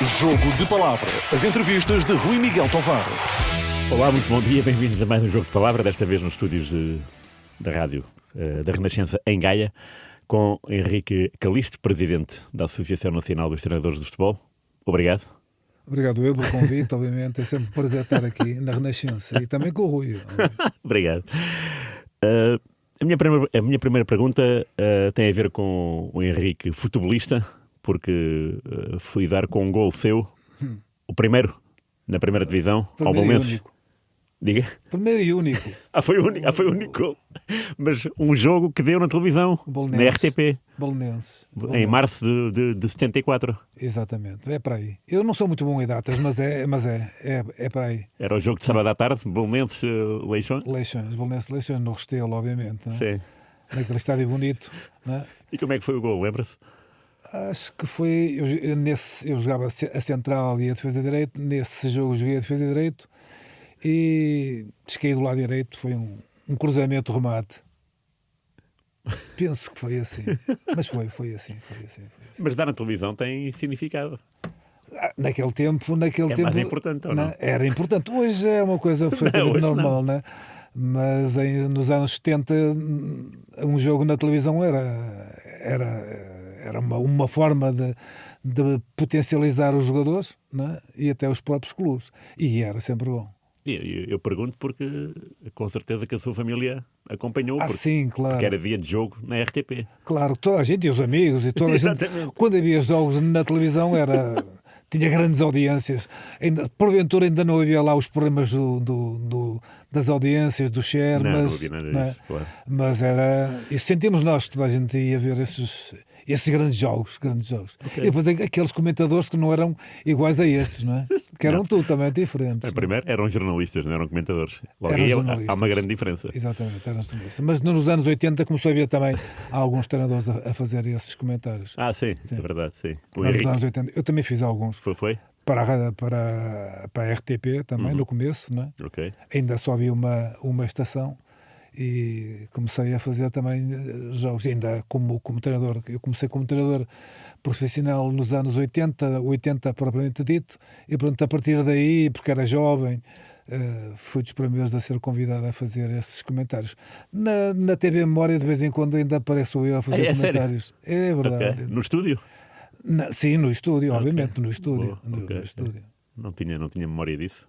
Jogo de Palavra. As entrevistas de Rui Miguel Tovar. Olá, muito bom dia. Bem-vindos a mais um Jogo de Palavra, desta vez nos estúdios da rádio da Renascença em Gaia, com Henrique Calixto, presidente da Associação Nacional dos Treinadores de Futebol. Obrigado. Obrigado eu pelo convite, obviamente. É sempre um prazer estar aqui na Renascença e também com o Rui. Obrigado. A minha primeira pergunta tem a ver com o Henrique futebolista, porque fui dar com um gol seu, o primeiro, na primeira divisão, ao Belenenses. Diga? Primeiro e único. Foi o único gol. Mas um jogo que deu na televisão, na RTP. Belenenses. Em março de 74. Exatamente, é para aí. Eu não sou muito bom em datas, mas é para aí. Era o jogo de sábado à tarde, Belenenses, Leixões. Belenenses, Leixões, no Restelo, obviamente. Não é? Sim. Naquele estádio bonito. Não é? E como é que foi o gol, lembra-se? Acho que foi. Eu jogava a central e a defesa de direito. Nesse jogo joguei a defesa de direito e descaí do lado direito. Foi um cruzamento remate. Penso que foi assim. Mas foi assim. Mas dar na televisão tem significado. Naquele tempo. Mais importante, ou não? Era importante. Hoje é uma coisa perfeitamente normal, não é? Mas nos anos 70 um jogo na televisão era uma forma de potencializar os jogadores, não é? E até os próprios clubes. E era sempre bom. Eu pergunto porque com certeza que a sua família acompanhou. Sim, claro. Porque era dia de jogo na RTP. Claro, toda a gente e os amigos e toda a gente. Quando havia jogos na televisão tinha grandes audiências. Porventura ainda não havia lá os problemas das audiências, do share, não mas, havia nada não é? disso, claro. Mas era. E sentimos nós, toda a gente ia ver esses grandes jogos. Okay. E depois aqueles comentadores que não eram iguais a estes, não é? Que eram totalmente diferentes. Primeiro eram jornalistas, não eram comentadores. Logo Eram aí jornalistas. há uma grande diferença. Exatamente, eram jornalistas. Mas nos anos 80 começou a haver também alguns treinadores a fazer esses comentários. Sim, é verdade, sim. Nos anos 80. Eu também fiz alguns. Foi? Para a RTP também, no começo, não é? Ok. Ainda só havia uma estação e comecei a fazer também jogos, ainda como treinador. Eu comecei como treinador profissional nos anos 80 propriamente dito, e pronto, a partir daí, porque era jovem, fui dos primeiros a ser convidado a fazer esses comentários. Na TV Memória, de vez em quando, ainda apareço eu a fazer comentários. Sério? É verdade. Okay. No estúdio? Sim, no estúdio, obviamente, no estúdio. No estúdio. Não tinha memória disso.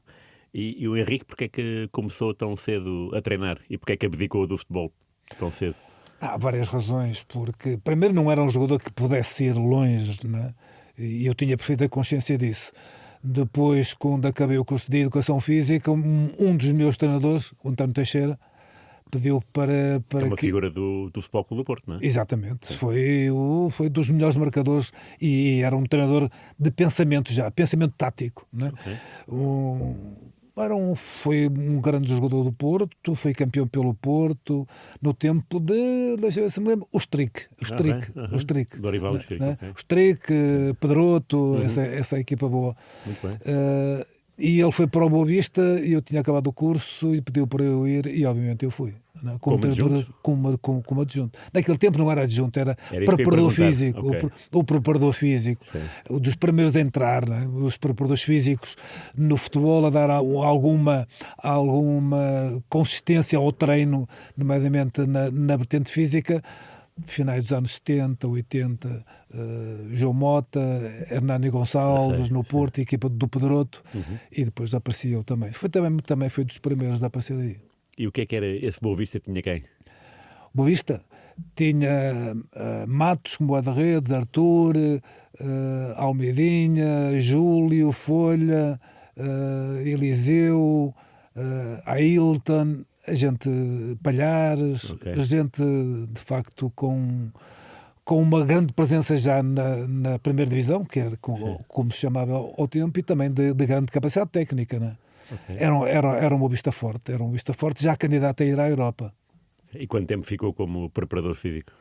E o Henrique, porque é que começou tão cedo a treinar? E porque é que abdicou do futebol tão cedo? Há várias razões, porque primeiro não era um jogador que pudesse ir longe, né? E eu tinha perfeita consciência disso. Depois, quando acabei o curso de Educação Física, um dos meus treinadores, o António Teixeira, pediu para é uma figura do Futebol Clube do Porto, não é? Exatamente. Foi dos melhores marcadores e era um treinador de pensamento tático, não é? Okay. Foi um grande jogador do Porto, foi campeão pelo Porto no tempo deixa eu ver se me lembro, o Strick. Dorival Strick. Né? Okay. O Strick, Pedroto, essa equipa boa. Muito bem. E ele foi para o Boa Vista e eu tinha acabado o curso e pediu para eu ir e obviamente eu fui. Não? Como adjunto. Naquele tempo não era adjunto, era preparador físico. Okay. O preparador físico. Sim. Dos primeiros a entrar, né? Os preparadores físicos no futebol a dar alguma consistência ao treino, nomeadamente na vertente física. Finais dos anos 70, 80, João Mota, Hernani Gonçalves no Porto, equipa do Pedroto, e depois apareci eu também. Também foi dos primeiros a aparecer aí. E o que é que era esse Boa Vista? Tinha quem? Boa Vista tinha Matos como guarda-redes, Arthur, Almeidinha, Júlio, Folha, Eliseu, Ailton, a gente Palhares, a gente de facto com uma grande presença já na primeira divisão, que era como se chamava ao tempo, e também de grande capacidade técnica, né? Okay. Era uma vista forte, já candidato a ir à Europa. E quanto tempo ficou como preparador físico?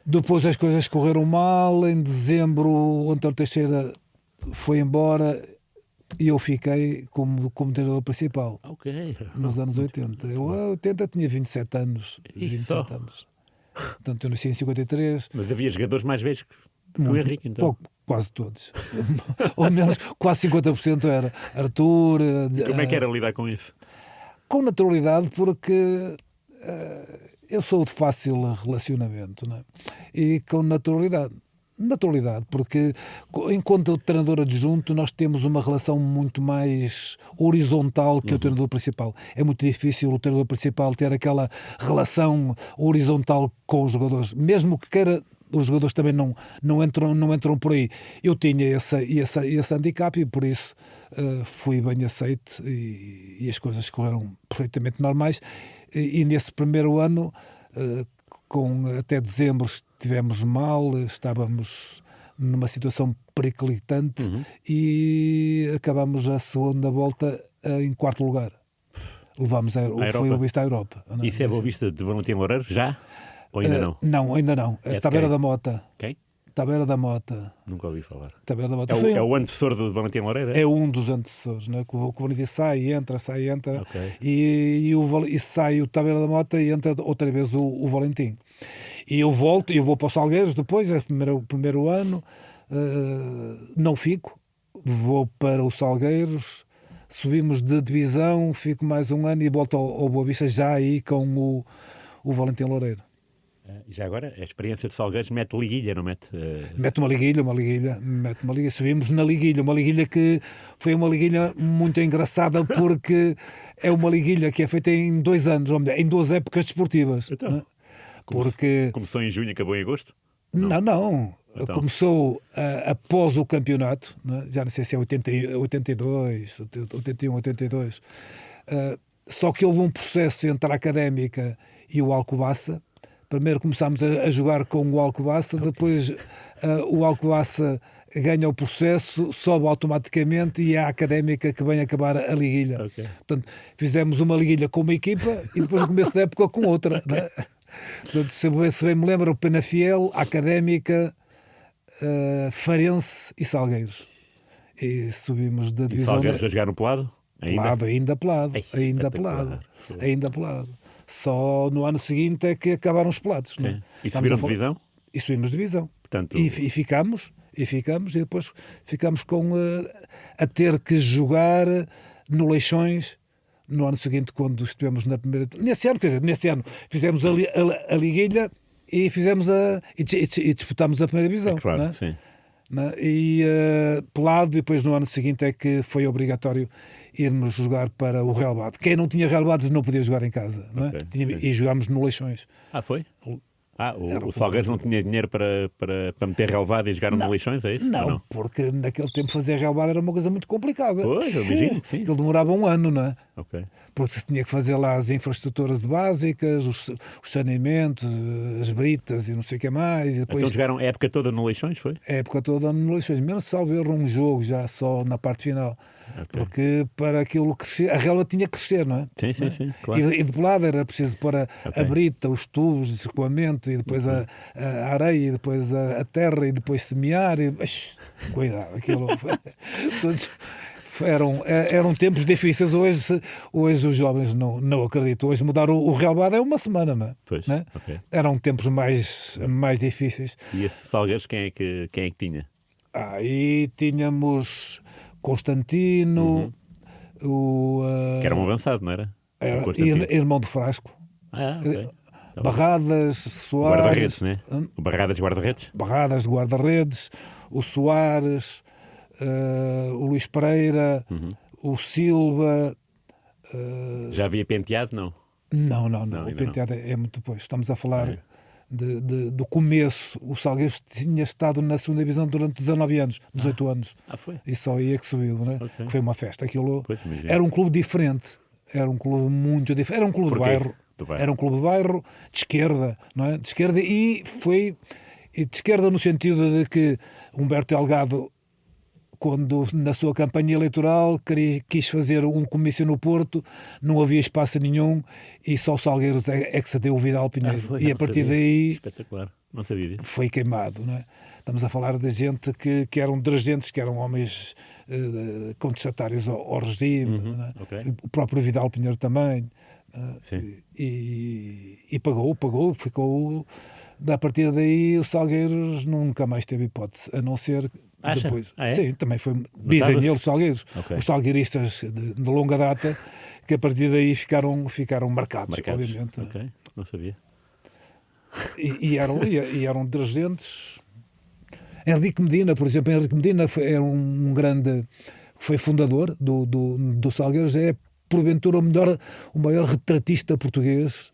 Depois as coisas correram mal, em dezembro o António Teixeira foi embora e eu fiquei como treinador principal. Nos anos 80. Eu, em 80, tinha 27 anos. Portanto, eu nasci em 53. Mas havia jogadores mais velhos que o Henrique, então? Quase todos. Ou menos, quase 50% era Arthur. Como é que era lidar com isso? Com naturalidade, porque eu sou de fácil relacionamento, não é? E com naturalidade. Naturalidade, porque enquanto treinador adjunto nós temos uma relação muito mais horizontal que o treinador principal. É muito difícil o treinador principal ter aquela relação horizontal com os jogadores, mesmo que queira. Os jogadores também não entram por aí. Eu tinha esse handicap e por isso fui bem aceito e as coisas correram perfeitamente normais. E nesse primeiro ano, até dezembro, estivemos mal, estávamos numa situação periclitante e acabamos a segunda volta em quarto lugar. Levámos foi o visto à Europa. Isso é Boa Vista de Valentim Loureiro? Já? Ou ainda não? Não, ainda não. É Tabeira da Mota. Quem? Tabeira da Mota. Nunca ouvi falar. Tabeira da Mota. É o antecessor de Valentim Loureiro? É um dos antecessores, né? O Valentim sai e entra. Okay. E sai o Tabeira da Mota e entra outra vez o Valentim. E eu volto, eu vou para os Salgueiros depois, é o primeiro ano, não fico, vou para os Salgueiros, subimos de divisão, fico mais um ano e volto ao Boa Vista já aí com o Valentim Loureiro. Já agora, a experiência de Salgueiros mete liguilha, não mete? Mete uma liguilha, subimos na liguilha, uma liguilha que foi uma liguilha muito engraçada porque é uma liguilha que é feita em 2 anos, em 2 épocas desportivas. Então, não é? Porque começou em junho e acabou em agosto? Não. Então. Começou após o campeonato, né? Já não sei se é 82, 81, 82. Só que houve um processo entre a Académica e o Alcobaça. Primeiro começámos a jogar com o Alcobaça, depois o Alcobaça ganha o processo, sobe automaticamente e é a Académica que vem acabar a liguilha. Okay. Portanto, fizemos uma liguilha com uma equipa e depois no começo da época com outra. Okay. Né? Portanto, se bem me lembro, o Penafiel, a Académica, Farense e Salgueiros. E subimos da divisão. E Salgueiros a jogar no pelado? Ainda pelado. Só no ano seguinte é que acabaram os pelados. Sim. E subiram de divisão? E subimos de divisão. Portanto... E ficamos e depois ficamos a ter que jogar no Leixões no ano seguinte, quando estivemos na primeira. Nesse ano fizemos a liguilha e fizemos e disputámos a primeira divisão. É claro, não é? Sim. E pelado, depois no ano seguinte é que foi obrigatório irmos jogar para o Real Bade. Quem não tinha Real Bade não podia jogar em casa, não é? E jogámos no Leixões. Foi? O Salgueiros não tinha dinheiro para meter relevado e jogar no Leixões, é isso? Não, porque naquele tempo fazer relevado era uma coisa muito complicada. Pois, eu imagino, sim. Ele demorava um ano, não é? Ok. Porque se tinha que fazer lá as infraestruturas básicas, os saneamentos, as britas e não sei o que mais. E depois... Então jogaram a época toda no Leixões, foi? A época toda no Leixões. Mesmo salvo erro um jogo já só na parte final. Okay. Porque para aquilo crescer, a relva tinha que crescer, não é? Sim, claro. E de pelado era preciso pôr a brita, os tubos de circulamento e depois a areia e depois a terra e depois semear. Cuidado, aquilo... Todos... Eram tempos difíceis. Hoje os jovens não acreditam. Hoje mudar o Real Bade é uma semana, não é? Pois, não é? Okay. Eram tempos mais difíceis. E esse Salgueiros quem é que tinha? Aí tínhamos Constantino, que era um avançado, não era? Era irmão do Frasco. Ok. Barradas, Soares. Guarda-redes, né? O Barradas guarda-redes? Barradas, guarda-redes, o Soares, o Luís Pereira, o Silva. Já havia Penteado, não? Não. O Penteado é muito depois. Estamos a falar do começo. O Salgueiros tinha estado na segunda divisão durante 19 anos, 18 anos. Foi? E só aí é que subiu, não é? Okay. Foi uma festa. Aquilo era um clube diferente. Era um clube muito diferente. Era um clube de bairro. Era um clube de bairro, de esquerda, não é? De esquerda e de esquerda no sentido de que Humberto Delgado, quando na sua campanha eleitoral quis fazer um comício no Porto, não havia espaço nenhum e só o Salgueiros é que se deu o Vidal Pinheiro. E a partir daí... Espetacular, não sabia disso. Foi queimado, não é? Estamos a falar de gente que eram dirigentes, que eram homens contestatários ao regime, não é? O próprio Vidal Pinheiro também. E pagou, ficou. A partir daí o Salgueiros nunca mais teve hipótese, a não ser Acha? Depois, Ah, é? sim, também dizem eles, Ok. os salgueiristas de longa data, que a partir daí ficaram marcados, Marcados. obviamente. Né? Ok, não sabia. E eram dirigentes. Henrique Medina, por exemplo, era um grande, foi fundador do Salgueiros, é porventura o maior retratista português,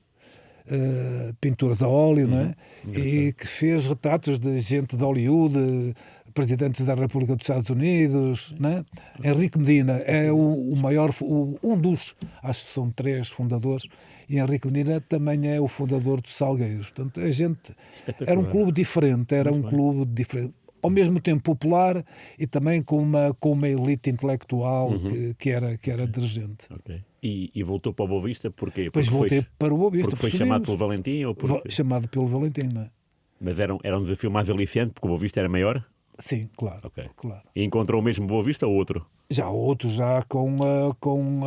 pinturas a óleo, não é? E que fez retratos de gente de Hollywood, presidentes da República dos Estados Unidos, não é? Henrique Medina é o maior, um dos, acho que são 3 fundadores, e Henrique Medina também é o fundador dos Salgueiros. Portanto, a gente era um clube diferente, ao mesmo tempo popular e também com uma elite intelectual que era dirigente. Ok. E voltou para o Boa Vista porquê? Depois voltei para o Boa Vista. Porque foi chamado pelo Valentim? Ou porque... Chamado pelo Valentim, não é? Mas era um desafio mais aliciante porque o Boa Vista era maior? Sim, claro. Ok. Claro. E encontrou o mesmo Boa Vista ou outro? Já outros, com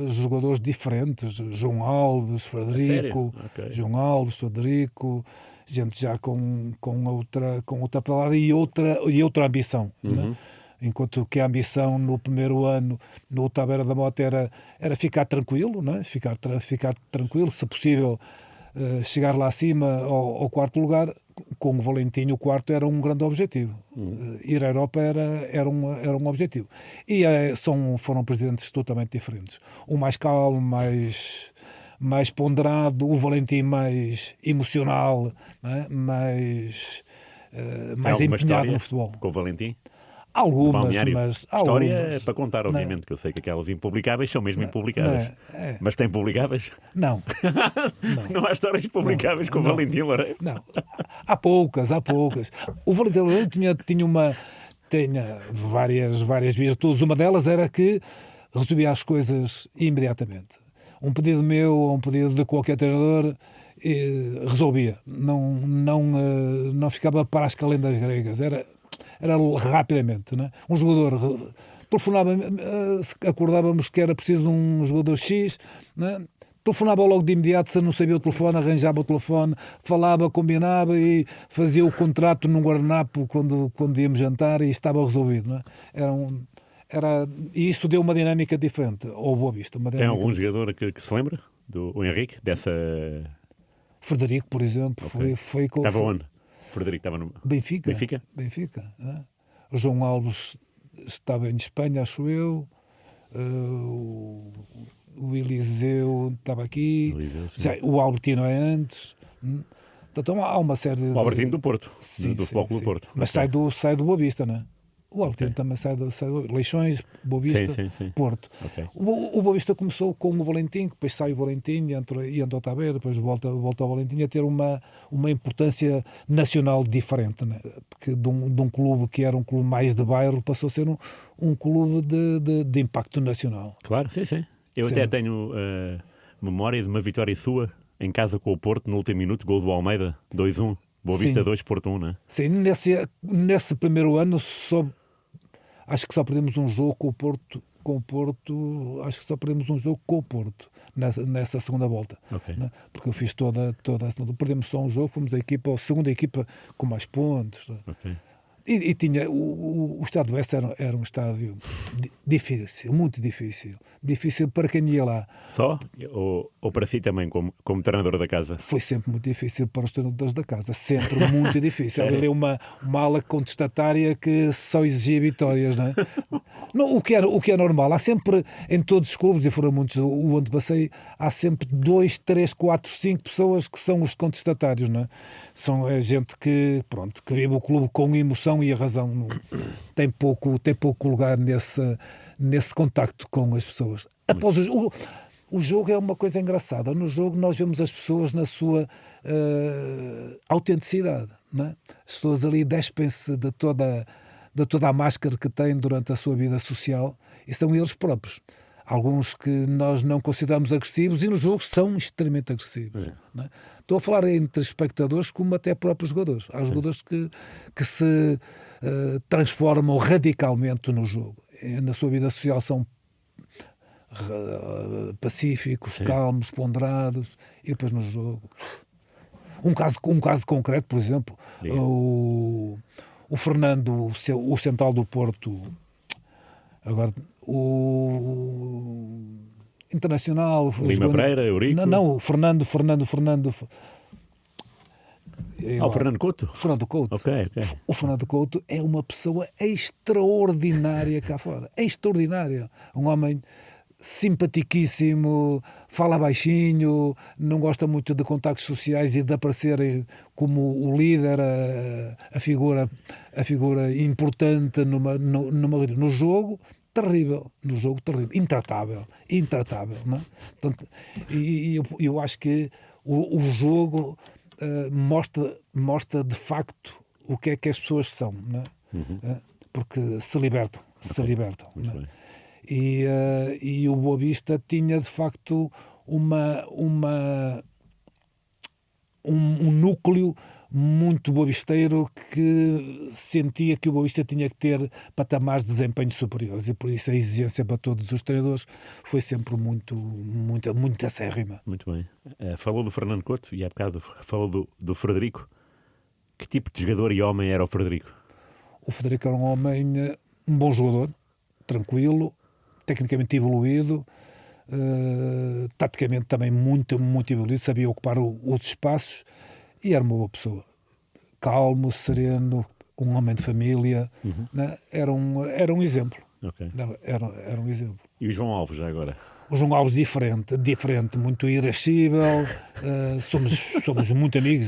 jogadores diferentes. João Alves, Frederico. Okay. João Alves, Frederico. Gente já com outra palavra e outra ambição. Né? Enquanto que a ambição no primeiro ano no Tabeira da Mota era ficar tranquilo, né? ficar tranquilo, se possível chegar lá acima ao quarto lugar. Com o Valentim, o quarto era um grande objetivo. Ir à Europa era um objetivo. E foram presidentes totalmente diferentes. Um mais calmo, mais ponderado, o Valentim mais emocional, né? mais empenhado no futebol. Com o Valentim? Algumas, mas... História algumas, é para contar, obviamente, que eu sei que aquelas impublicáveis são mesmo impublicáveis. Mas tem publicáveis? Não. Não há histórias publicáveis com o Valentim Loureiro? Não. Há poucas. O Valentim Loureiro tinha várias virtudes. Uma delas era que resolvia as coisas imediatamente. Um pedido meu ou um pedido de qualquer treinador resolvia. Não ficava para as calendas gregas. Era rapidamente, né? Um jogador telefonava, acordávamos que era preciso um jogador X, né? Telefonava logo de imediato, se não sabia o telefone, arranjava o telefone, falava, combinava e fazia o contrato num guardanapo quando íamos jantar e estava resolvido, né? E isso deu uma dinâmica diferente ao Boa Vista. Tem algum jogador que se lembra do Henrique, dessa... Frederico, por exemplo, okay. Estava onde? Frederico estava no Benfica. Né? O João Alves estava em Espanha, acho eu. O Eliseu estava aqui. O Albertino é antes. Então há uma série de... O Albertino do Porto. Sim, do Futebol Clube do Porto. Mas sai do Boa Vista, não é? O Albertino também sai do Leixões, Boa Vista, sim. Porto. Okay. O Boa Vista começou com o Valentim, depois sai o Valentim e entra o Tabeira, depois volta ao Valentim a ter uma importância nacional diferente, né? Porque de um clube que era um clube mais de bairro passou a ser um clube de impacto nacional. Claro, sim. Eu até tenho memória de uma vitória sua em casa com o Porto no último minuto, gol do Almeida, 2-1. Boa Vista 2, Porto 1, não é? Sim, nesse primeiro ano acho que só perdemos um jogo com o Porto, acho que só perdemos um jogo com o Porto nessa segunda volta. Okay. Né? Porque eu fiz toda a segunda. Perdemos só um jogo, fomos a segunda equipa com mais pontos. Né? Okay. E tinha o Estádio do Oeste era um estádio difícil, muito difícil. Difícil para quem ia lá. Só? Ou para si também, como treinador da casa? Foi sempre muito difícil para os treinadores da casa. Sempre muito difícil. Havia ali uma ala contestatária que só exigia vitórias, não é? Não, o que é normal. Há sempre, em todos os clubes, e foram muitos o onde passei, há sempre 2, 3, 4, 5 pessoas que são os contestatários, não é? São a gente que vive o clube com emoção e a razão. Tem pouco lugar nesse contacto com as pessoas. Após o jogo é uma coisa engraçada. No jogo nós vemos as pessoas na sua autenticidade, não é? As pessoas ali despem-se de toda a máscara que têm durante a sua vida social e são eles próprios. Alguns que nós não consideramos agressivos e no jogo são extremamente agressivos. Não é? Estou a falar entre espectadores como até próprios jogadores. Há jogadores que se transformam radicalmente no jogo. Na sua vida social são pacíficos, calmos, ponderados, e depois no jogo... Um caso concreto, por exemplo, o Fernando, o central do Porto, agora o Internacional, Lima Pereira, Eurico. não, o Fernando, O Fernando Couto? Fernando Couto. Ok. O Fernando Couto é uma pessoa extraordinária cá fora. Extraordinária. Um homem simpaticíssimo, fala baixinho, não gosta muito de contactos sociais e de aparecer como o líder, a figura importante no jogo. Terrível, intratável, não é? Portanto, eu acho que o jogo mostra de facto o que é que as pessoas são, não é? Porque se libertam. Não é? E o Boa Vista tinha de facto um núcleo muito boavisteiro que sentia que o Boa Vista tinha que ter patamares de desempenho superiores, e por isso a exigência para todos os treinadores foi sempre muito acérrima. Muito bem. Falou do Fernando Couto e há bocado falou do Frederico. Que tipo de jogador e homem era o Frederico? O Frederico era um homem, um bom jogador, tranquilo, tecnicamente evoluído, taticamente também muito evoluído, sabia ocupar os espaços e era uma boa pessoa. Calmo, sereno, um homem de família, né? Era um exemplo. Okay. Era um exemplo. E o João Alves já agora? O João Alves diferente, muito irascível, somos muito amigos.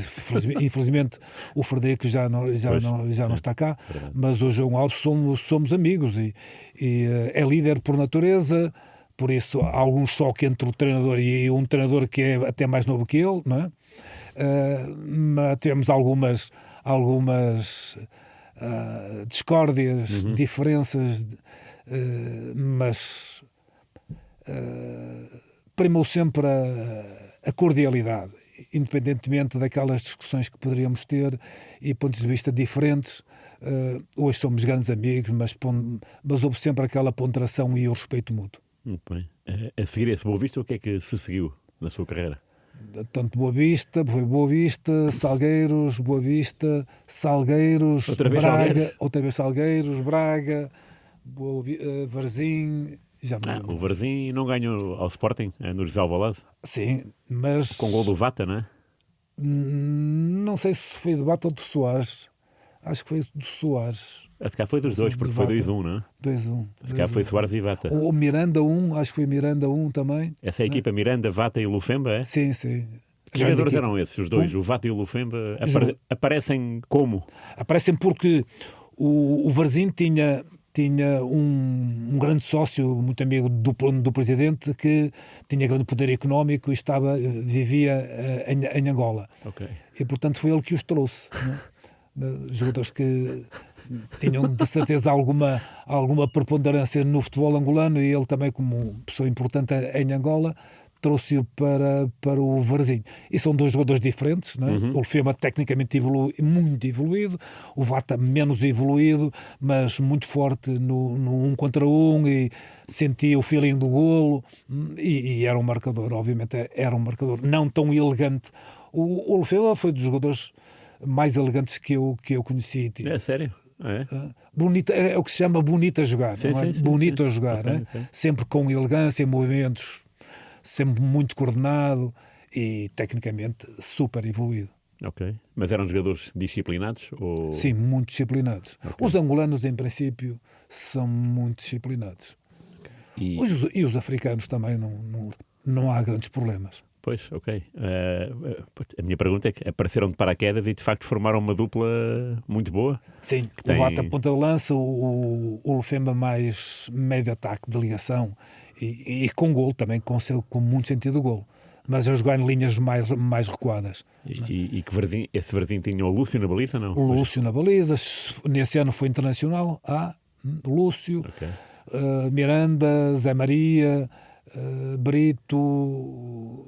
Infelizmente o Frederico já não está cá, mas o João Alves somos amigos e é líder por natureza, por isso há algum choque entre o treinador e um treinador que é até mais novo que ele, não é? Mas tivemos algumas discórdias, diferenças, mas primou sempre a cordialidade, independentemente daquelas discussões que poderíamos ter e pontos de vista diferentes. Hoje somos grandes amigos, mas houve sempre aquela ponderação e o respeito mútuo. Muito bem. A seguir esse Boa Vista, o que é que se seguiu na sua carreira? Tanto Boa Vista, Salgueiros, outra vez Braga, Salgueiros? outra vez Salgueiros, Braga, Varzim. Já O Varzim não ganhou ao Sporting, no José Alvalade? Sim, mas Com o gol do Vata, não é? Não sei se foi do Vata ou do Soares. Acho que foi do Soares. Acho que foi dos dois, porque foi 2-1, não é? 2-1. Acho que foi Soares e Vata. O Miranda 1, acho que foi Miranda 1 também. Essa é a equipa Miranda, Vata e Lufemba, é? Sim. Que jogadores eram esses, os dois? O Vata e o Lufemba aparecem como? Aparecem porque o Varzim tinha um grande sócio, muito amigo do presidente, que tinha grande poder económico e vivia em Angola. Okay. E portanto foi ele que os trouxe, não é? Jogadores que tinham de certeza alguma preponderância no futebol angolano, e ele também, como pessoa importante em Angola, trouxe-o para o Varzim. E são dois jogadores diferentes, não é? O Lufema tecnicamente muito evoluído, o Vata menos evoluído, mas muito forte no 1 contra 1, e sentia o feeling do golo, e era um marcador, obviamente era um marcador não tão elegante. O Lufema foi dos jogadores mais elegantes que eu conheci. É sério? É? Bonito, é o que se chama bonito a jogar, sim, não é? Sim, bonito a jogar, okay. Sempre com elegância, movimentos, sempre muito coordenado e tecnicamente super evoluído. Ok, mas eram jogadores disciplinados? Ou... Sim, muito disciplinados. Okay. Os angolanos, em princípio, são muito disciplinados. Okay. E os africanos também não há grandes problemas. Pois, ok. A minha pergunta é que apareceram de paraquedas e de facto formaram uma dupla muito boa? Sim, o Vata ponta de lança, o Lufemba mais médio ataque de ligação e com golo também, com muito sentido do golo. Mas a jogar em linhas mais recuadas. E que esse Varzim tinha o Lúcio na baliza, não? O Lúcio na baliza, nesse ano foi internacional, Lúcio, okay. Miranda, Zé Maria, Brito,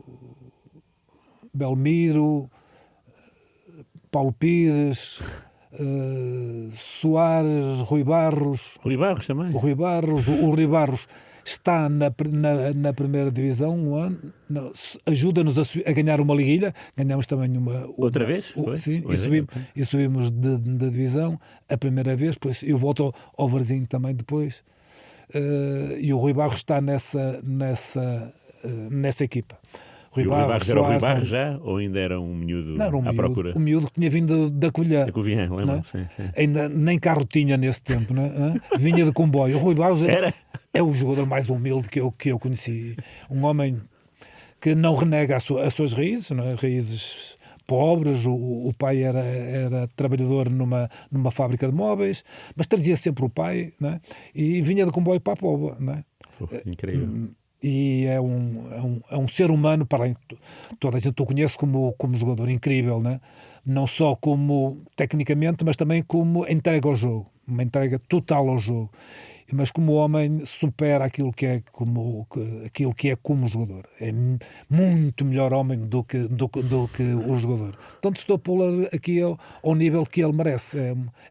Belmiro, Paulo Pires, Soares, Rui Barros. Rui Barros também? O Rui Barros, está na primeira divisão um ano, ajuda-nos a ganhar uma liguilha, ganhamos também Outra vez? Sim, e subimos de divisão a primeira vez, depois eu volto ao Varzim também depois, e o Rui Barros está nessa equipa. E o Rui Barros era o Rui Barros já? Ou ainda era um miúdo à procura? Um miúdo que tinha vindo da Colher. Da Covilhã, lembro. Sim. Ainda nem carro tinha nesse tempo, não é? Vinha de comboio. O Rui Barros é o jogador mais humilde que eu conheci. Um homem que não renega as suas raízes, não é? Raízes pobres. O pai era trabalhador numa fábrica de móveis, mas trazia sempre o pai, não é? E vinha de comboio para a Póvoa, não é? Incrível. E é um ser humano, para além de toda a gente o conhece como jogador incrível, né? Não só como tecnicamente, mas também como entrega ao jogo, uma entrega total ao jogo, mas como homem supera aquilo que é como jogador, é muito melhor homem do que o jogador. Portanto, estou a pô-lo aqui ao nível que ele merece.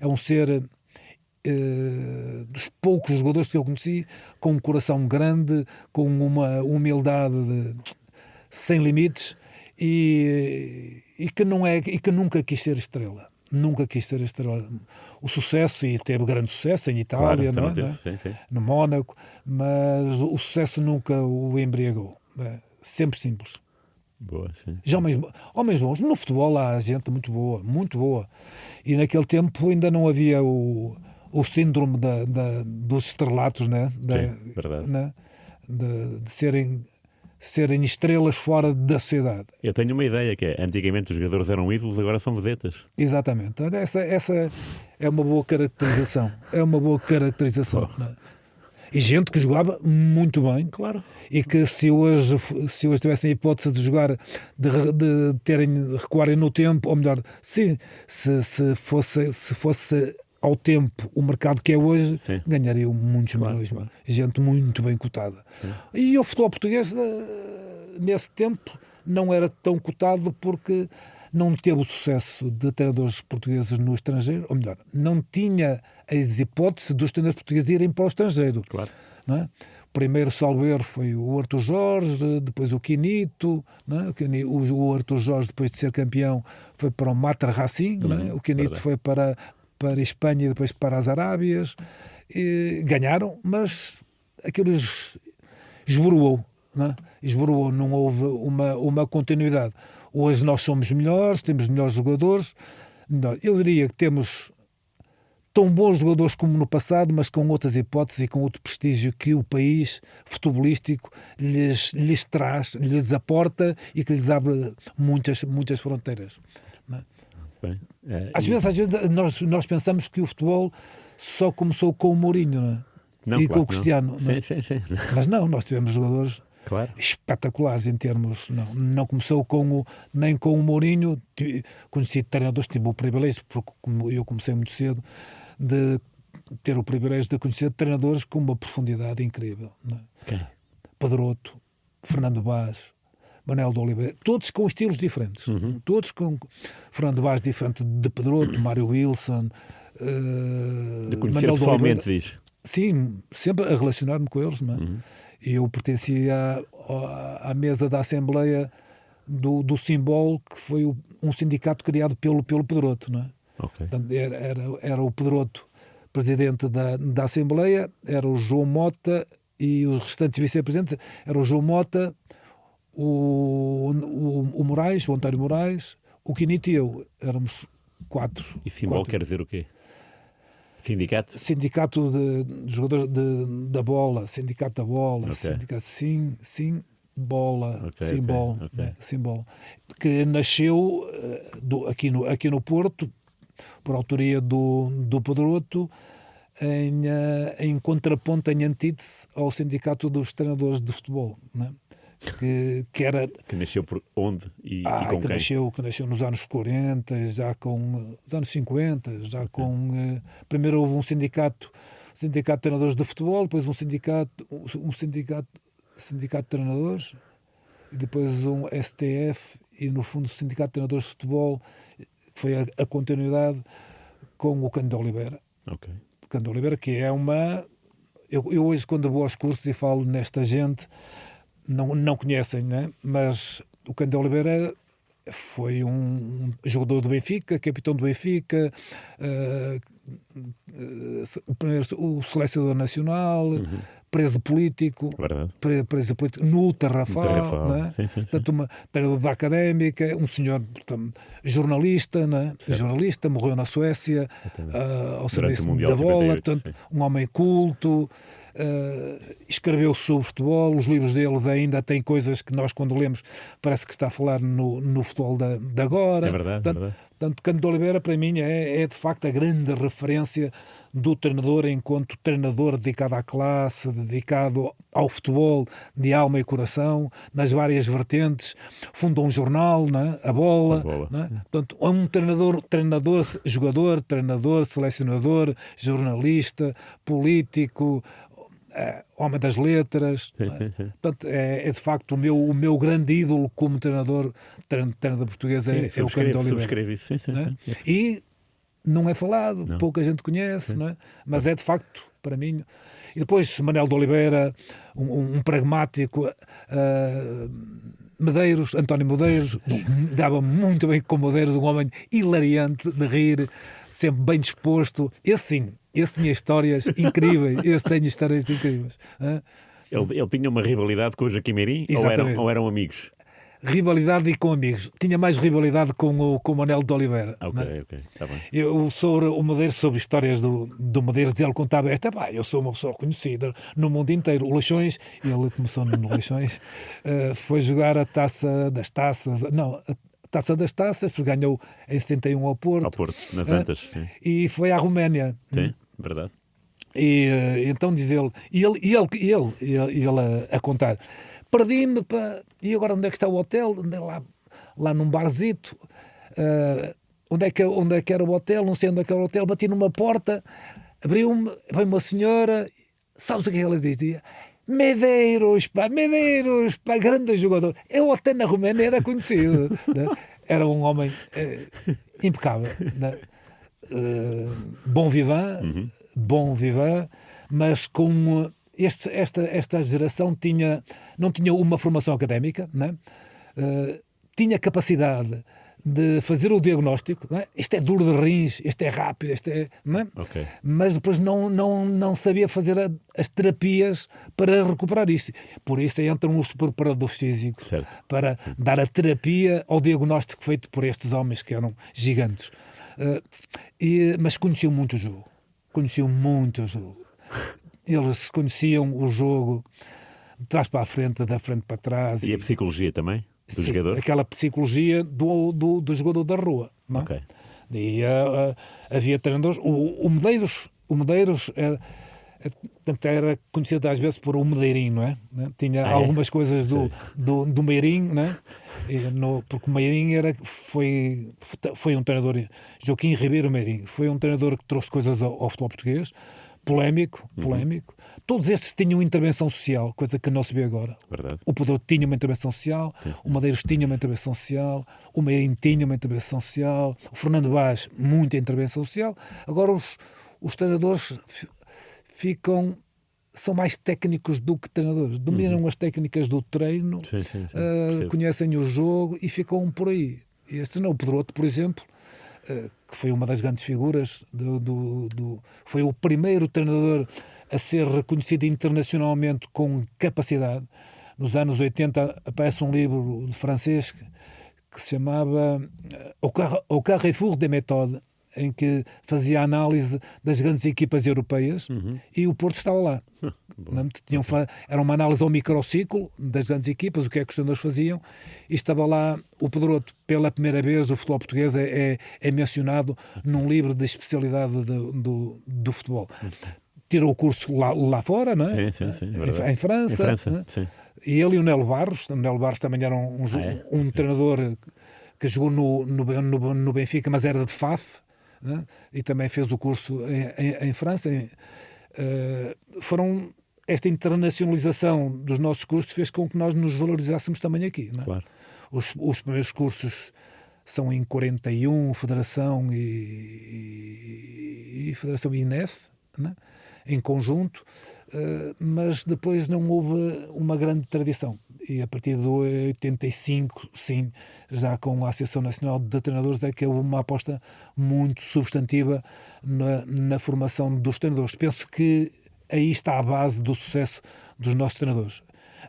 É um ser dos poucos jogadores que eu conheci com um coração grande, com uma humildade sem limites e que nunca quis ser estrela. Nunca quis ser estrela. O sucesso, e teve grande sucesso em Itália, claro, não é? Sim. No Mónaco, mas o sucesso nunca o embriagou. Sempre simples. Boa, sim. Já homens bons. No futebol há gente muito boa, muito boa. E naquele tempo ainda não havia o síndrome dos estrelatos, né? Sim, verdade. Né? De serem estrelas fora da sociedade. Eu tenho uma ideia que é, antigamente os jogadores eram ídolos, agora são vedetas. Exatamente. Essa é uma boa caracterização. Né? E gente que jogava muito bem. Claro. E que se hoje tivessem a hipótese de jogar, de recuarem no tempo, ou melhor, se fosse ao tempo o mercado que é hoje, sim, ganhariam muitos milhões. Claro. Gente muito bem cotada. Sim. E o futebol português, nesse tempo, não era tão cotado porque não teve o sucesso de treinadores portugueses no estrangeiro, ou melhor, não tinha as hipóteses dos treinadores portugueses irem para o estrangeiro. Claro. Não é? O primeiro salvo erro foi o Artur Jorge, depois o Quinito, não é? O Artur Jorge, depois de ser campeão, foi para o Matra Racing, não é? O Quinito foi para a Espanha e depois para as Arábias, e ganharam, mas aquilo esboroou, não é? Esboroou, não houve uma continuidade. Hoje nós somos melhores, temos melhores jogadores, eu diria que temos tão bons jogadores como no passado, mas com outras hipóteses e com outro prestígio que o país futebolístico lhes traz, lhes aporta e que lhes abre muitas fronteiras. Não é? Bem, às vezes nós pensamos que o futebol só começou com o Mourinho, não é? Não, e claro, com o Cristiano. Não. Não é? Sim. Mas não, nós tivemos jogadores espetaculares em termos. Não começou nem com o Mourinho. Conheci treinadores, tive o privilégio, porque eu comecei muito cedo, de ter o privilégio de conhecer treinadores com uma profundidade incrível. Não é? Pedroto, Fernando Vaz, Manuel de Oliveira, todos com estilos diferentes. Todos com Fernando Vaz diferente de Pedroto, Mário Wilson, de conhecer Manuel pessoalmente, de Oliveira. diz. Sim, sempre a relacionar-me com eles, não é? E eu pertencia à mesa da Assembleia do Simbol, que foi um sindicato criado pelo Pedroto, não é? Okay. Portanto, era o Pedroto presidente da Assembleia, era o João Mota e os restantes vice-presidentes, era o João Mota, o Moraes, o António Moraes, o Quinito e eu. Éramos 4. E Simbol quer dizer o quê? Sindicato? Sindicato de jogadores da bola, sindicato da bola, Okay. sindicato sim, bola, Okay, Simbol, okay. Né? Simbol, que nasceu aqui no Porto, por autoria do Pedroto, em contraponto, em antítese ao sindicato dos treinadores de futebol, né? Que nasceu por onde e com que quem? Que nasceu nos anos 40, já com nos anos 50, já com primeiro houve um sindicato de treinadores de futebol, depois um sindicato de treinadores e depois um STF e no fundo o sindicato de treinadores de futebol, que foi a continuidade com o Cândido Oliveira. Okay. Cândido Oliveira, que é eu hoje, quando vou aos cursos e falo nesta gente, não conhecem, né? Mas o Cândido Oliveira foi um jogador do Benfica, capitão do Benfica, o selecionador nacional, preso político, preso político no Tarrafal, né? Portanto, treinador da Académica, um senhor, portanto, jornalista, né? Jornalista, morreu na Suécia, ao serviço da bola, portanto, um homem culto, escreveu sobre futebol, os livros deles ainda têm coisas que nós, quando lemos, parece que está a falar no futebol de agora. É verdade, é verdade. Portanto, Cândido Oliveira, para mim, é de facto a grande referência do treinador enquanto treinador dedicado à classe, dedicado ao futebol de alma e coração, nas várias vertentes. Fundou um jornal, né? A Bola. Né? Portanto, é um treinador, jogador, treinador, selecionador, jornalista, político, homem das letras. Sim. Portanto, é de facto o meu grande ídolo como treinador português, é o Cândido Oliveira. Sim. E não é falado, pouca gente conhece, não é? Mas é de facto, para mim. E depois Manuel de Oliveira, um pragmático, António Medeiros, dava muito bem com Medeiros, um homem hilariante de rir, sempre bem disposto. Esse tinha histórias incríveis. Ele tinha uma rivalidade com o Joaquim Meirim ou eram amigos? Rivalidade e com amigos. Tinha mais rivalidade com o Manuel de Oliveira. Ok, está bem. Eu sobre o Medeiros, sobre histórias do Medeiros, ele contava eu sou uma pessoa conhecida no mundo inteiro. O Leixões, ele começou no Leixões, foi jogar a Taça das Taças, porque ganhou em 61 ao Porto. Ao Porto, nas Antas. E foi à Roménia. Sim, verdade. E então diz ele a contar: perdi-me, e agora onde é que está o hotel? Lá num barzito. Onde é que era o hotel? Não sei onde é que era o hotel. Bati numa porta, abriu-me, veio uma senhora. Sabes o que ela dizia? Medeiros, grande jogador. Eu até na Roménia era conhecido. Né? Era um homem impecável. Né? Bom vivant, mas com esta geração não tinha uma formação académica, né? Tinha capacidade de fazer o diagnóstico, né? Isto é duro de rins, isto é rápido, né? Okay. Mas depois não sabia fazer as terapias para recuperar isto. Por isso entram os preparadores físicos, certo, para dar a terapia ao diagnóstico feito por estes homens que eram gigantes. Mas conheciam muito o jogo. Eles conheciam o jogo de trás para a frente, da frente para trás. E a psicologia também? Do sim, jogador? Aquela psicologia do jogador da rua. Não? Okay. E havia treinadores. O Medeiros era conhecido às vezes por o Medeirinho, não é? Tinha algumas coisas do Meirinho, não é? Porque o Meirinho foi um treinador, Joaquim Ribeiro Meirinho, foi um treinador que trouxe coisas ao futebol português, polémico. Todos esses tinham intervenção social, coisa que não se vê agora. Verdade. O Pedro tinha uma intervenção social, o Medeiros tinha uma intervenção social, o Meirinho tinha uma intervenção social, o Fernando Vaz, muita intervenção social. Agora os treinadores são mais técnicos do que treinadores, dominam as técnicas do treino, conhecem o jogo e ficam por aí. E este não, o Pedroto, por exemplo, que foi uma das grandes figuras, foi o primeiro treinador a ser reconhecido internacionalmente com capacidade. Nos anos 80 aparece um livro de francês que se chamava Au Carrefour des Méthodes, em que fazia análise das grandes equipas europeias, e o Porto estava lá. Era uma análise ao microciclo das grandes equipas, o que é que os treinadores faziam, e estava lá o Pedroto. Pela primeira vez o futebol português é mencionado num livro de especialidade do futebol. Tirou o curso lá fora, não é? Sim, em França. Né? Sim. E ele e o Nelo Barros também era um treinador que jogou no Benfica, mas era de Faf, né? E também fez o curso em França. Esta internacionalização dos nossos cursos fez com que nós nos valorizássemos também aqui, não é? Claro. Os primeiros cursos são em 41, Federação e Federação INEF, né? Em conjunto, mas depois não houve uma grande tradição. E a partir de 85, sim, já com a Associação Nacional de Treinadores, é que houve uma aposta muito substantiva na formação dos treinadores. Penso que aí está a base do sucesso dos nossos treinadores.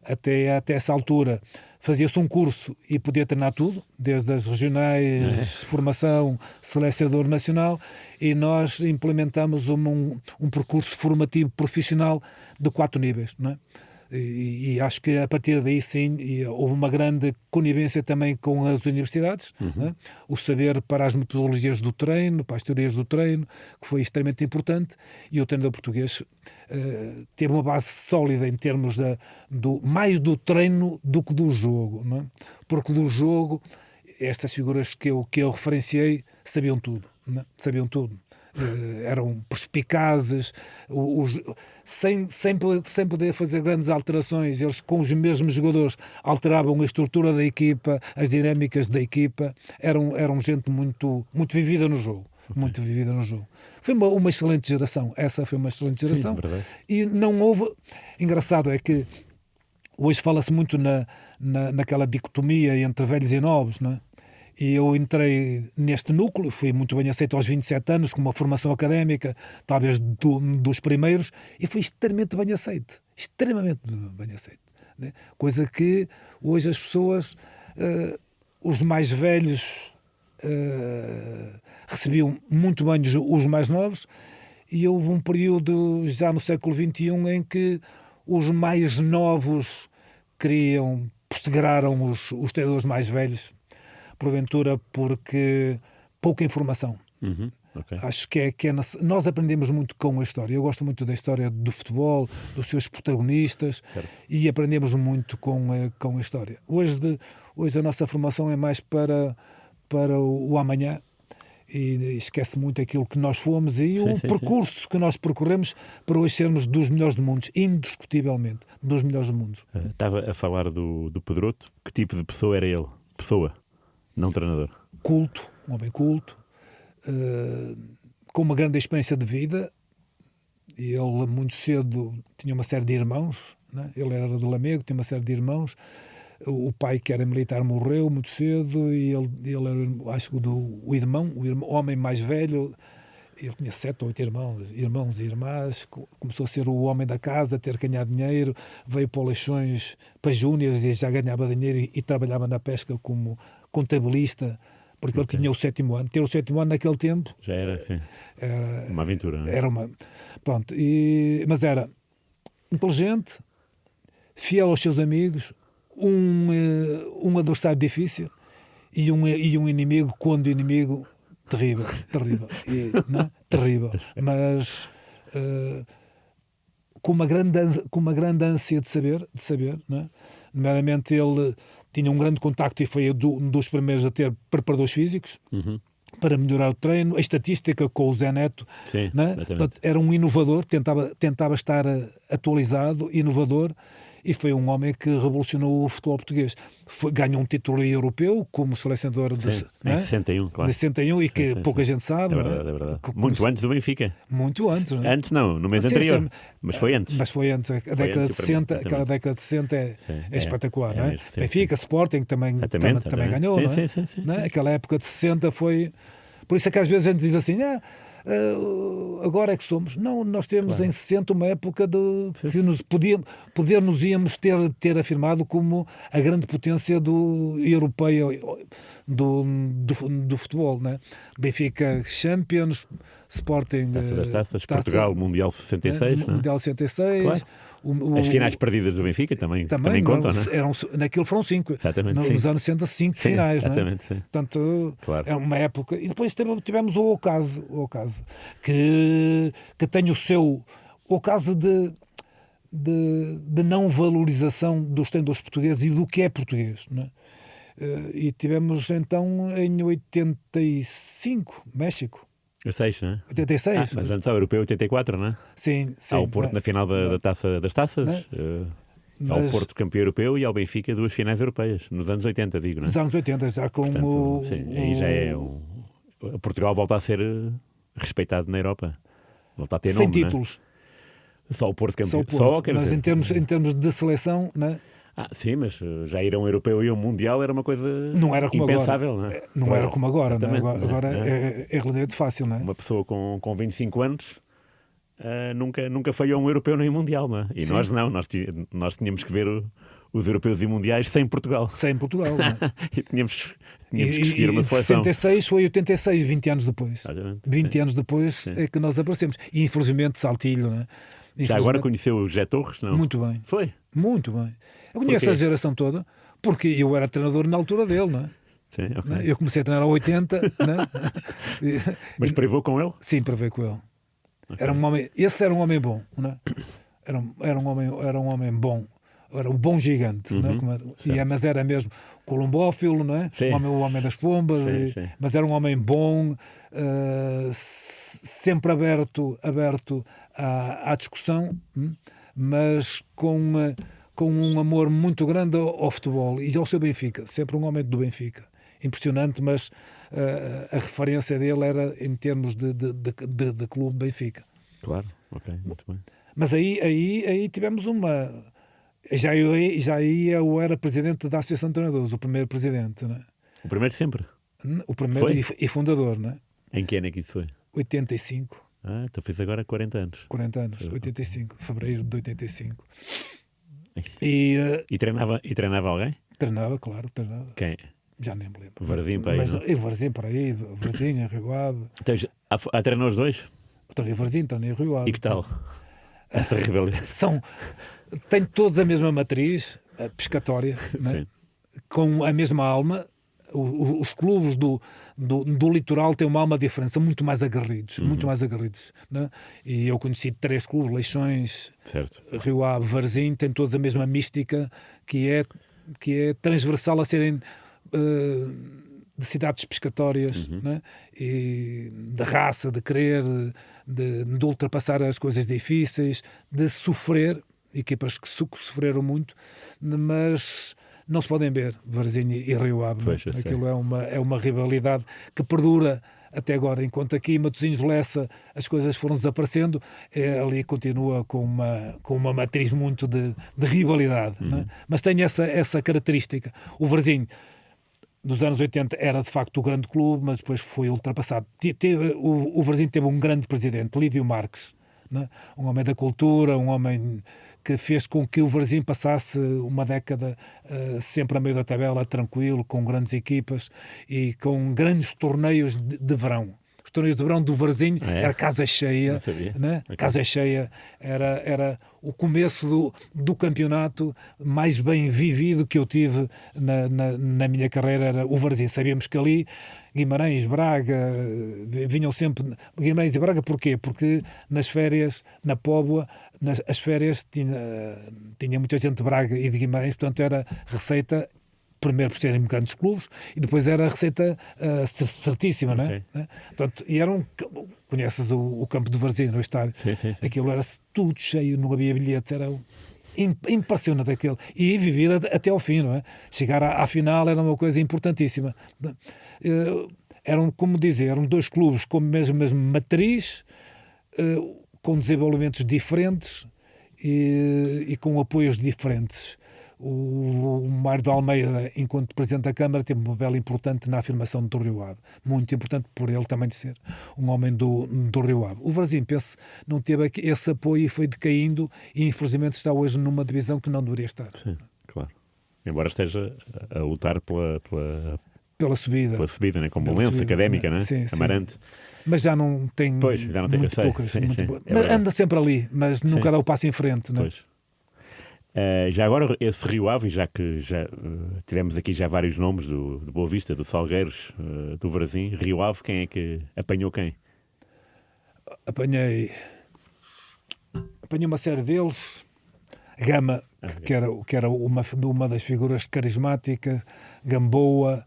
Até essa altura fazia-se um curso e podia treinar tudo, desde as regionais, formação, selecionador nacional, e nós implementamos um percurso formativo profissional de 4 níveis, não é? E acho que a partir daí sim houve uma grande conivência também com as universidades, né? O saber para as metodologias do treino, para as teorias do treino, que foi extremamente importante, e o treinador português teve uma base sólida em termos mais do treino do que do jogo, não é? Porque do jogo estas figuras que eu referenciei sabiam tudo, não é? Sabiam tudo. Eram perspicazes, sem poder fazer grandes alterações. Eles, com os mesmos jogadores, alteravam a estrutura da equipa, as dinâmicas da equipa. Eram gente muito, muito vivida no jogo. Muito vivida no jogo. Foi uma excelente geração. Essa foi uma excelente geração. Sim, e não houve... Engraçado é que hoje fala-se muito naquela dicotomia entre velhos e novos, não é? E eu entrei neste núcleo, fui muito bem aceito aos 27 anos, com uma formação académica, talvez dos primeiros, e fui extremamente bem aceito. Extremamente bem aceito. Né? Coisa que hoje as pessoas, os mais velhos, recebiam muito bem os mais novos, e houve um período, já no século XXI, em que os mais novos postergaram os treinadores mais velhos, porventura porque pouca informação. Okay. Acho que nós aprendemos muito com a história. Eu gosto muito da história do futebol, dos seus protagonistas, certo. E aprendemos muito com a história. Hoje a nossa formação é mais para o amanhã, e esquece muito aquilo que nós fomos e o percurso que nós percorremos para hoje sermos dos melhores do mundo, indiscutivelmente dos melhores do mundo. Estava a falar do Pedroto. Que tipo de pessoa era ele? Pessoa, não treinador. Culto, um homem culto, com uma grande experiência de vida. E ele muito cedo tinha uma série de irmãos, né? Ele era de Lamego, tinha uma série de irmãos. O pai, que era militar, morreu muito cedo, e ele era, acho que o homem mais velho. Ele tinha 7 ou 8 irmãos e irmãs. Começou a ser o homem da casa, a ter que ganhar dinheiro. Veio para o Leixões, para Júniors, e já ganhava dinheiro, e trabalhava na pesca como contabilista, porque ele tinha o 7º ano. Ter o 7º ano naquele tempo já era, sim, era uma aventura, não é? Era uma... Pronto, mas era inteligente, fiel aos seus amigos, um adversário difícil e um inimigo, quando inimigo, terrível, não? Terrível, mas com uma grande ânsia de saber, não é? Nomeadamente, ele tinha um grande contacto e foi um dos primeiros a ter preparadores físicos para melhorar o treino, a estatística com o Zé Neto, sim, né? Portanto, era um inovador, tentava estar atualizado, inovador, e foi um homem que revolucionou o futebol português. Ganhou um título europeu como selecionador de 61, claro. De 61, e que pouca gente sabe. É verdade. Muito antes do Benfica. Muito antes. Não é? Antes não, no mês anterior. Sim. Mas foi antes. Mas foi antes. A década de 60, aquela década de 60 é espetacular, não é? Mesmo, Benfica, Sporting também ganhou, sim, não é? Sim. Não é? Aquela época de 60 foi... Por isso é que às vezes a gente diz assim, agora é que somos. Não, nós tivemos em 60 uma época que nos íamos ter afirmado como a grande potência europeia do futebol, né? Benfica Champions, Sporting Taça das Taças, Portugal Mundial 66, né? Mundial 66, claro. As finais perdidas do Benfica também contam, não? Naquilo foram 5, nos anos 60, 5 finais, não é? Portanto, claro. É uma época. E depois tivemos o Ocaso, que tem o caso de não valorização dos treinadores portugueses e do que é português, não é? E tivemos então em 85, México. 86, não é? 86. Mas antes ao Europeu 84, não é? Sim. Ao Porto na final da Taça das Taças, ao Porto campeão europeu, e ao Benfica 2 finais europeias, nos anos 80, digo, não é? Nos anos 80, já com Portanto, aí já é Portugal volta a ser respeitado na Europa. Volta a ter sem nome, títulos. Né? Só o Porto Só o campeão. Porto. Quer Mas dizer, em termos de seleção, né? sim, mas já ir a um europeu e a um mundial era uma coisa Não era como impensável, agora. não é? Não era como agora, né? Exatamente, Agora não é? é relativamente fácil, não é? Uma pessoa com 25 anos nunca falhou um europeu nem um mundial, não é? E Sim. nós não, nós tínhamos que ver os europeus e mundiais sem Portugal. Sem Portugal, não é? E tínhamos que escolher uma de seleção. 66 foi 86, 20 anos depois. Exatamente, 20 sim. anos depois Sim. é que nós aparecemos. E infelizmente Saltilho, não é? Já agora conheceu o José Torres, não? Muito bem. Foi? Muito bem. Eu conheço Porquê? a geração toda porque eu era treinador na altura dele, não é? Sim, ok. Não é? Eu comecei a treinar a 80, não é? Mas privou com ele? Sim, para ver com ele. Ok. Era um homem, esse era um homem bom, não é? Era um homem bom. Era um bom gigante, não é? Mas era mesmo colombófilo, não é? Sim. O homem das pombas, Sim, sim. mas era um homem bom, sempre aberto à discussão, mas com um amor muito grande ao futebol e ao seu Benfica, sempre um homem do Benfica. Impressionante, mas a referência dele era em termos de clube Benfica. Claro, ok, muito bem. Mas aí tivemos uma... Já eu era presidente da Associação de Treinadores, o primeiro presidente, não é? O primeiro sempre. O primeiro e fundador, não é? Em que ano é que isso foi? 85, Então fez agora 40 anos. 40 anos, 85, fevereiro de 85. E E treinava alguém? treinava, claro, treinava. Quem? Já nem me lembro. O Varzim para aí, Mas não? o Varzim para aí, Varzinho, Rio Ave. Então, treinou os dois? Treinei Varzim, treinei Rio Ave. E que tal? Essa rivalidade. Têm todos a mesma matriz pescatória, não é? Sim. Com a mesma alma. Os clubes do litoral têm uma alma diferente, são muito mais aguerridos, muito mais aguerridos, não é? E eu conheci 3 clubes, Leixões, Certo. Rio Ave, Varzim, têm todos a mesma mística que é transversal a serem de cidades pescatórias, não é? E de raça, de querer, de ultrapassar as coisas difíceis, de sofrer, equipas que sofreram muito, mas não se podem ver, Varzim e Rio Ave. Pois, eu sei. Aquilo é uma rivalidade que perdura até agora, enquanto aqui em Matosinhos-Lessa as coisas foram desaparecendo, ali continua com uma matriz muito de rivalidade, não é? Mas tem essa característica. O Varzim nos anos 80 era de facto o grande clube, mas depois foi ultrapassado. O Varzim teve um grande presidente, Lídio Marques, não é? Um homem da cultura, um homem que fez com que o Varzim passasse uma década sempre a meio da tabela, tranquilo, com grandes equipas e com grandes torneios de verão. Os torneios de verão do Varzim era casa cheia, Não sabia. né? Okay. Casa cheia, era o começo do campeonato mais bem vivido que eu tive na minha carreira, era o Varzim. Sabíamos que ali Guimarães, Braga, vinham sempre... Guimarães e Braga porquê? Porque nas férias, na Póvoa, as férias tinha muita gente de Braga e de Guimarães, portanto era receita, primeiro por serem grandes clubes, e depois era a receita certíssima, Okay. não é? Portanto, e conheces o campo do Varzim, no estádio? Sim. Aquilo era tudo cheio, não havia bilhetes, era impressionante aquele. E vivido até ao fim, não é? Chegar à final era uma coisa importantíssima. Eram 2 clubes com a mesma matriz, com desenvolvimentos diferentes e com apoios diferentes. O Mário de Almeida, enquanto Presidente da Câmara, teve um papel importante na afirmação do Rio Ave. Muito importante por ele também de ser um homem do Rio Ave. O Varzim, penso, não teve esse apoio e foi decaindo e infelizmente está hoje numa divisão que não deveria estar. Sim, claro. Embora esteja a lutar Pela subida. Pela subida, né? Como Pela Belenense, subida, Académica, né? Sim. Amarante. Mas já não tem, Pois, já não tem muito receio. poucas. Sim, Muito sim. poucas. É Mas verdade. anda sempre ali, mas nunca Sim. dá o passo em frente. Não é? Pois. Já agora, esse Rio Ave, já que tivemos aqui já vários nomes do Boa Vista, do Salgueiros, do Varzim, Rio Ave, quem é que apanhou quem? Apanhei uma série deles. Gama, que era uma das figuras carismáticas, Gamboa,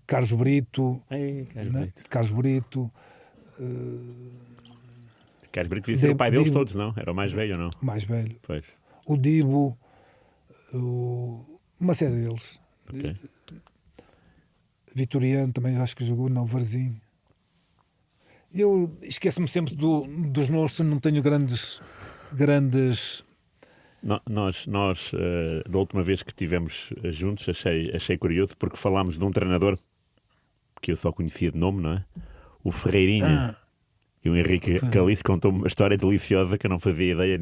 Carlos Brito, né? Carlos Brito. Carlos Brito devia ser o pai deles Dibo, todos, não? Era o mais velho ou não? mais velho. Pois. O Dibo, uma série deles. Ok. Vitoriano também acho que jogou no Varzim. Eu esqueço-me sempre dos nossos, não tenho grandes. Nós da última vez que estivemos juntos, achei curioso, porque falámos de um treinador que eu só conhecia de nome, não é? O Ferreirinha. E o Henrique Caliço contou-me uma história deliciosa que eu não fazia ideia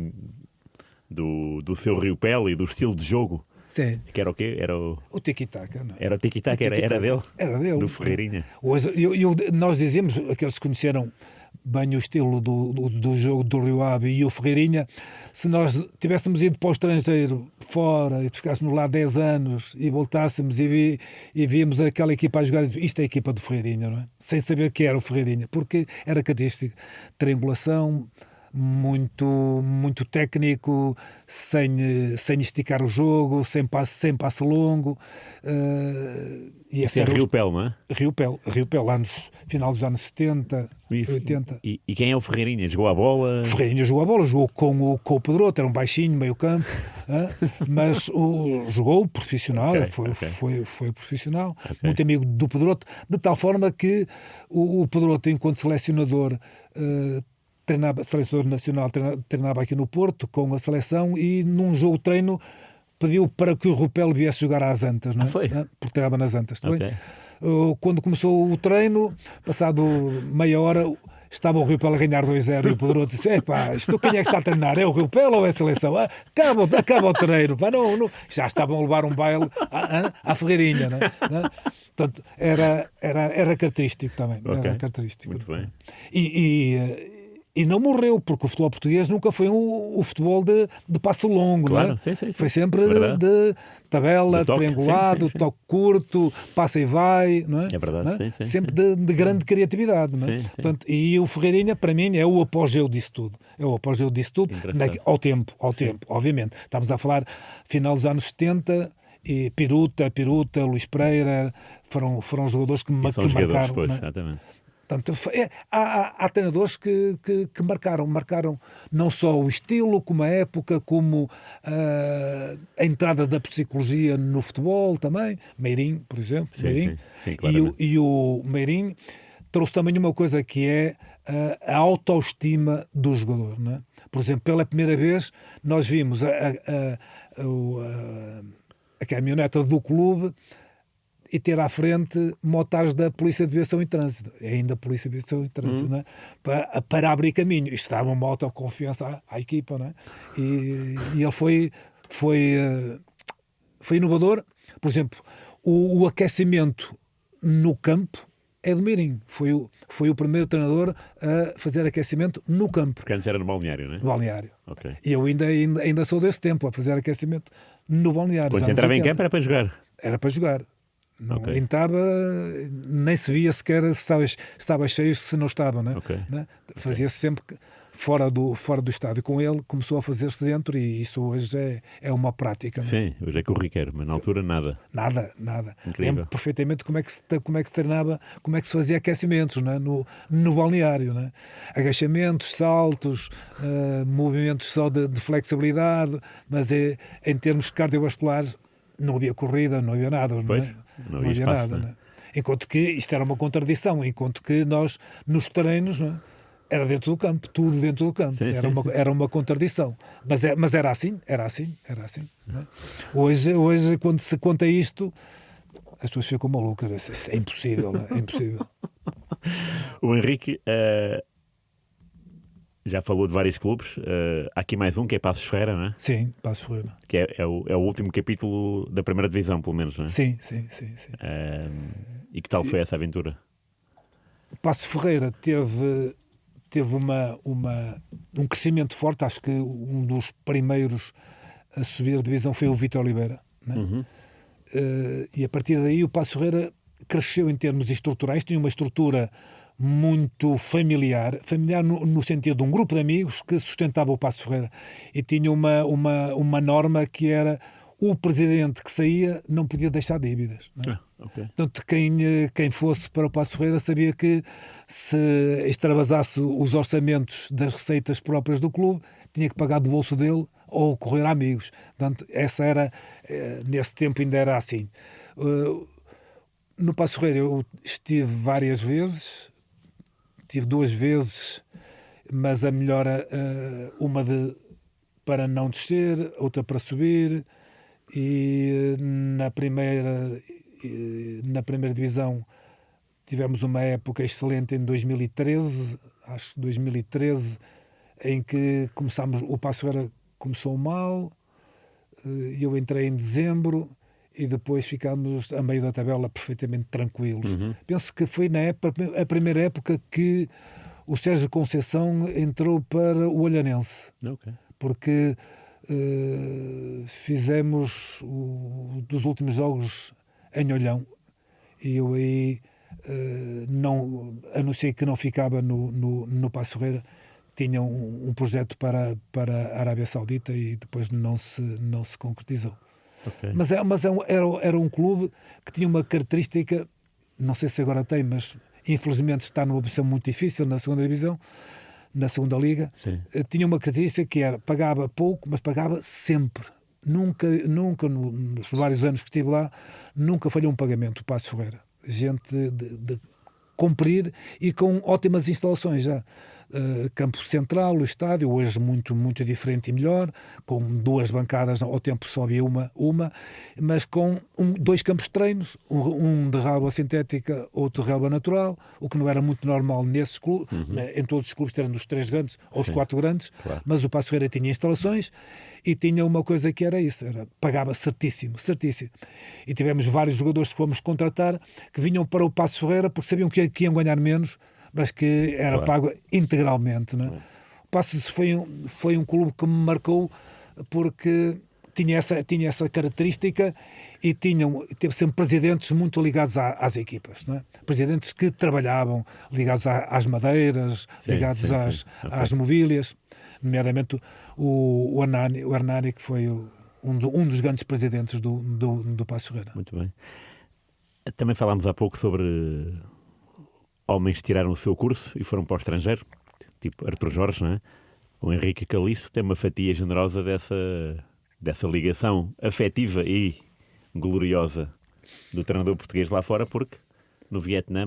do seu Rio Pele e do estilo de jogo. Sim. Que era o quê? Era o tiki-taka, não é? Era o tiki-taka, era dele? Era dele. Do Ferreirinha. Hoje, nós dizemos, aqueles que conheceram bem o estilo do jogo do Rio Ave e o Ferreirinha, se nós tivéssemos ido para o estrangeiro fora e ficássemos lá 10 anos e voltássemos e víamos aquela equipa a jogar, isto é a equipa do Ferreirinha, não é? Sem saber que era o Ferreirinha, porque era característico, triangulação, muito técnico, sem esticar o jogo, sem passe longo. E esse é Rio Pele, não é? Rio Pele, lá nos final dos anos 70, 80. E quem é o Ferreirinha? Jogou a bola? O Ferreirinha jogou a bola, jogou com o Pedroto, era um baixinho, meio campo, mas jogou profissional, foi profissional, muito amigo do Pedroto, de tal forma que o Pedroto, enquanto selecionador nacional, treinava aqui no Porto com a seleção e num jogo de treino pediu para que o Rupel viesse jogar às Antas, não é? Foi? Porque treinava nas Antas. Quando começou o treino, passado meia hora, estava o Rupel a ganhar 2-0 e o Pedroto disse: quem é que está a treinar? É o Rupel ou é a seleção? Acaba o treino. Não. Já estavam a levar um baile à Ferreirinha, não é? Portanto, era característico também. Era característico. Muito bem. E não morreu, porque o futebol português nunca foi o futebol de passo longo, claro, não é? Sim. Foi sempre de tabela, de toque, triangulado, sim. Toque curto, passa e vai, não é? É verdade, não é? Sim. Sempre de grande criatividade, não é? Sim. Portanto, e o Ferreirinha, para mim, é o apogeu disso tudo. Ao tempo, obviamente. Estamos a falar final dos anos 70, e Piruta, Luís Pereira, foram jogadores que marcaram. Depois, não é? Exatamente. Portanto, há treinadores que marcaram não só o estilo, como a época, como a entrada da psicologia no futebol também. Meirinho, por exemplo. Sim, e o Meirinho trouxe também uma coisa que é a autoestima do jogador. Não é? Por exemplo, pela primeira vez nós vimos a caminhoneta do clube e ter à frente motares da Polícia de Viação e Trânsito, ainda Polícia de Viação e Trânsito, não é? para abrir caminho. Isto dava uma autoconfiança à equipa, não é? E ele foi inovador. Por exemplo, o aquecimento no campo é do Meirinho. Foi o primeiro treinador a fazer aquecimento no campo. Porque antes era no balneário, não é? No balneário. Okay. E eu ainda sou desse tempo a fazer aquecimento no balneário. Quando entrava em campo era para jogar? Era para jogar. Não entrava, nem se via sequer se estava cheio, se não estava, não é? Não é? Fazia-se sempre fora do estádio. Com ele começou a fazer-se dentro e isso hoje é uma prática. Não é? Sim, hoje é corriqueiro, mas na altura nada. Nada. Lembro perfeitamente como é que se treinava, como é que se fazia aquecimentos, não é? no balneário. Não é? Agachamentos, saltos, movimentos só de flexibilidade, mas em termos cardiovasculares não havia corrida, não havia nada. Não havia espaço, nada. Não é? Enquanto que isto era uma contradição, enquanto que nós, nos treinos, não é? Era dentro do campo, tudo dentro do campo. Sim. Era uma contradição. Mas era assim. Não é? Hoje, quando se conta isto, as pessoas ficam malucas. Isso é impossível, não é? É impossível. O Henrique já falou de vários clubes. Há aqui mais um que é Passos Ferreira, não é? Sim, Passos Ferreira. Que é o último capítulo da primeira divisão, pelo menos, não é? Sim. E que tal foi essa aventura? Passos Ferreira teve um crescimento forte. Acho que um dos primeiros a subir a divisão foi o Vítor Oliveira, não é? E a partir daí o Passos Ferreira cresceu em termos estruturais, tinha uma estrutura muito familiar no sentido de um grupo de amigos que sustentava o Passos Ferreira, e tinha uma norma que era: o presidente que saía não podia deixar dívidas, não é? Portanto, quem fosse para o Passos Ferreira sabia que se extravasasse os orçamentos das receitas próprias do clube, tinha que pagar do bolso dele ou correr a amigos. Portanto, essa era, nesse tempo ainda era assim. No Passos Ferreira eu estive várias vezes, tive 2 vezes, mas a melhora, para não descer, outra para subir, e na primeira divisão tivemos uma época excelente em 2013, acho que 2013, em que o Paços Ferreira começou mal, eu entrei em dezembro e depois ficámos a meio da tabela perfeitamente tranquilos. Penso que foi a primeira época que o Sérgio Conceição entrou para o Olhanense, porque fizemos dos últimos jogos em Olhão e eu aí não anunciei que não ficava no Paços Ferreira. Tinha um projeto para a Arábia Saudita e depois não se concretizou. Mas era um clube que tinha uma característica, não sei se agora tem, mas infelizmente está numa posição muito difícil na segunda divisão, na segunda liga. Tinha uma característica que era, pagava pouco, mas pagava sempre. Nunca nos vários anos que estive lá, nunca falhou um pagamento o Paços Ferreira. Gente de cumprir e com ótimas instalações já. Campo central, o estádio, hoje muito, muito diferente e melhor, com 2 bancadas, ao tempo só havia uma, mas com 2 campos de treinos, um de relva sintética, outro de relva natural, o que não era muito normal nesses clubes, em todos os clubes, terem os 3 grandes ou os 4 grandes, mas o Paços Ferreira tinha instalações e tinha uma coisa que era isso, pagava certíssimo. E tivemos vários jogadores que fomos contratar que vinham para o Paços Ferreira porque sabiam que iam ganhar menos, mas que era pago integralmente. Não é? O Paços foi um clube que me marcou porque tinha essa característica e teve sempre presidentes muito ligados às equipas. Não é? Presidentes que trabalhavam ligados às madeiras, ligados às mobílias, nomeadamente o Hernani, que foi um dos grandes presidentes do Paços Ferreira. Muito bem. Também falámos há pouco sobre homens que tiraram o seu curso e foram para o estrangeiro, tipo Artur Jorge, não é? O Henrique Caliço tem uma fatia generosa dessa ligação afetiva e gloriosa do treinador português lá fora, porque no Vietnã,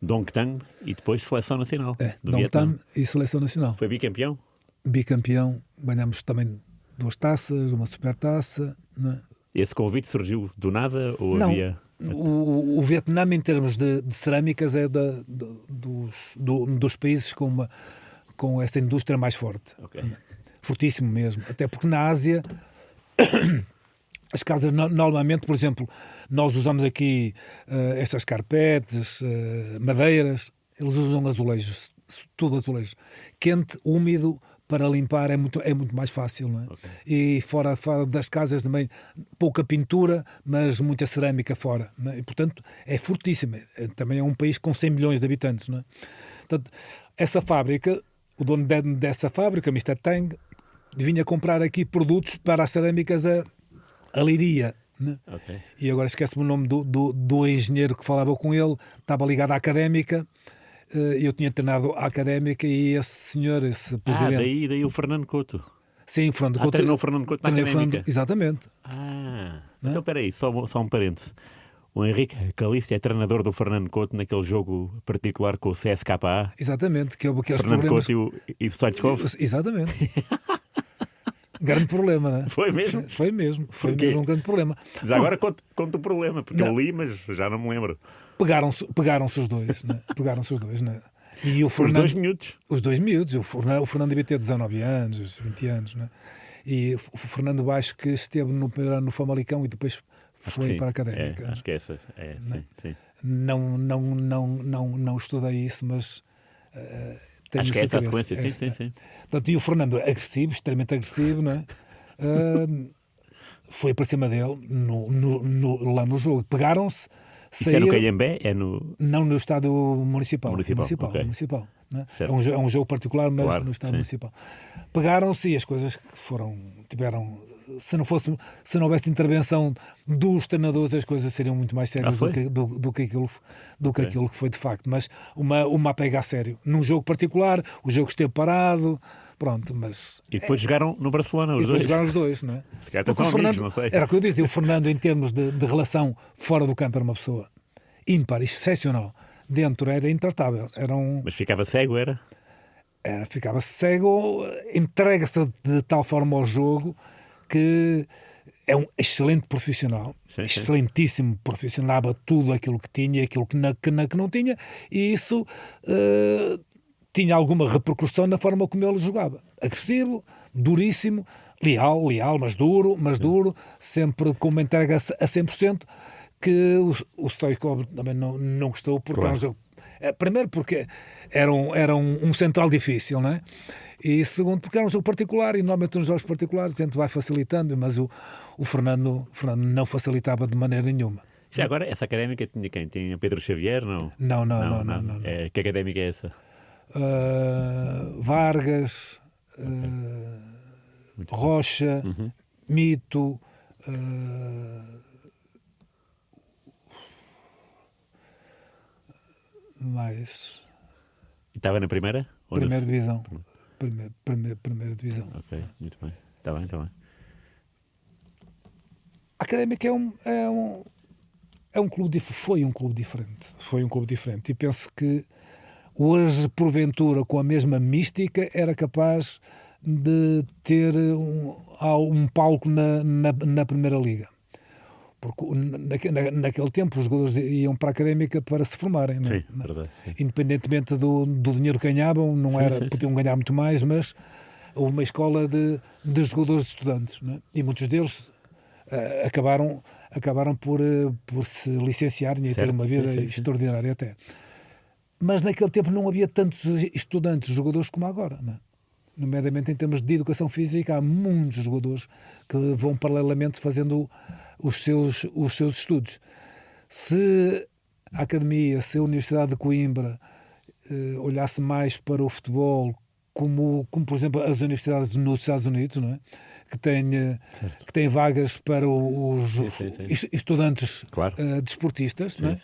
Dong Tam e depois Seleção Nacional. Dong Tam e Seleção Nacional. Foi bicampeão? Bicampeão, ganhamos também 2 taças, uma supertaça. Não é? Esse convite surgiu do nada ou não, havia... O Vietnã, em termos de cerâmicas, é dos países com essa indústria mais forte. Fortíssimo mesmo. Até porque na Ásia, as casas normalmente, por exemplo, nós usamos aqui essas carpetes, madeiras, eles usam azulejos, tudo azulejo. Quente, úmido, para limpar é muito mais fácil, não é? E fora das casas também pouca pintura, mas muita cerâmica fora, não é? E portanto é fortíssima. Também é um país com 100 milhões de habitantes, não é? Portanto, essa fábrica, o dono dessa fábrica, Mr. Tang, vinha comprar aqui produtos para as cerâmicas a Leiria. Né? E agora esquece-me o nome do engenheiro que falava com ele, estava ligado à Académica. Eu tinha treinado a Académica e esse senhor, esse presidente... daí o Fernando Couto. Sim, o Fernando Couto. Treinou o Fernando Couto na Académica. Exatamente. Então espera aí, só um parênteses. O Henrique Caliço é treinador do Fernando Couto naquele jogo particular com o CSKA. Exatamente, que houve aqueles Fernando problemas... Couto e o Stoichkov. Exatamente. Grande problema, não é? Foi mesmo? Foi mesmo um grande problema. Já agora conta o problema, porque eu li, mas já não me lembro. Pegaram-se os dois, né? Né? E o Fernando, os 2 miúdos. O Fernando devia ter 19 anos, 20 anos, né? E o Fernando Baixo, que esteve no primeiro ano no Famalicão e depois foi para a Académica. Acho que é essa. Sim. Não estudei isso, mas acho que é essa a sequência. Sim. Portanto, e o Fernando agressivo, extremamente agressivo, não é? Foi para cima dele lá no jogo. Pegaram-se. Isso é no Calhambé? Não, no estádio municipal. Municipal. Né? É um jogo particular, mas claro, no estádio municipal. Pegaram-se e as coisas tiveram... Se não houvesse intervenção dos treinadores, as coisas seriam muito mais sérias do que aquilo que foi de facto. Mas uma pega a sério. Num jogo particular, o jogo esteve parado, pronto, mas... E depois jogaram no Barcelona, os dois. Jogaram os dois, não é? Porque o Fernando, não sei. Era o que eu dizia, o Fernando, em termos de relação fora do campo, era uma pessoa ímpar, excepcional. dentro era intratável. Mas ficava cego, era? Ficava cego, entrega-se de tal forma ao jogo que é um excelente profissional, Sim. excelentíssimo profissional, dava tudo aquilo que tinha e aquilo que não tinha, e isso tinha alguma repercussão na forma como ele jogava. Agressivo, duríssimo, leal, mas duro, sempre com uma entrega a 100%, que o Stoichkov também não gostou, porque era um jogo. Primeiro porque era um central difícil, não é? E segundo porque era um jogo particular, e normalmente nos jogos particulares a gente vai facilitando, mas o Fernando não facilitava de maneira nenhuma. Já agora, essa académica tinha quem? Tinha Pedro Xavier? Não. Não. Que académica é essa? Vargas, Rocha, Mito, mais... Estava na primeira? Primeira divisão. Primeira divisão. Ok, muito bem. Está bem. A Académica é um clube foi um clube diferente. E penso que hoje, porventura, com a mesma mística, era capaz de ter um palco na Primeira Liga. Porque naquele tempo os jogadores iam para a Académica para se formarem, não é? Sim, verdade, sim. Independentemente do dinheiro que ganhavam, podiam ganhar muito mais, mas houve uma escola de jogadores estudantes, não é? E muitos deles acabaram por se licenciarem e ter uma vida extraordinária até. Mas naquele tempo não havia tantos estudantes, jogadores como agora, não é? Nomeadamente em termos de educação física, há muitos jogadores que vão paralelamente fazendo os seus estudos. Se a Academia, se a Universidade de Coimbra olhasse mais para o futebol, como por exemplo as universidades nos Estados Unidos, não é? que têm vagas para os estudantes desportistas, não é?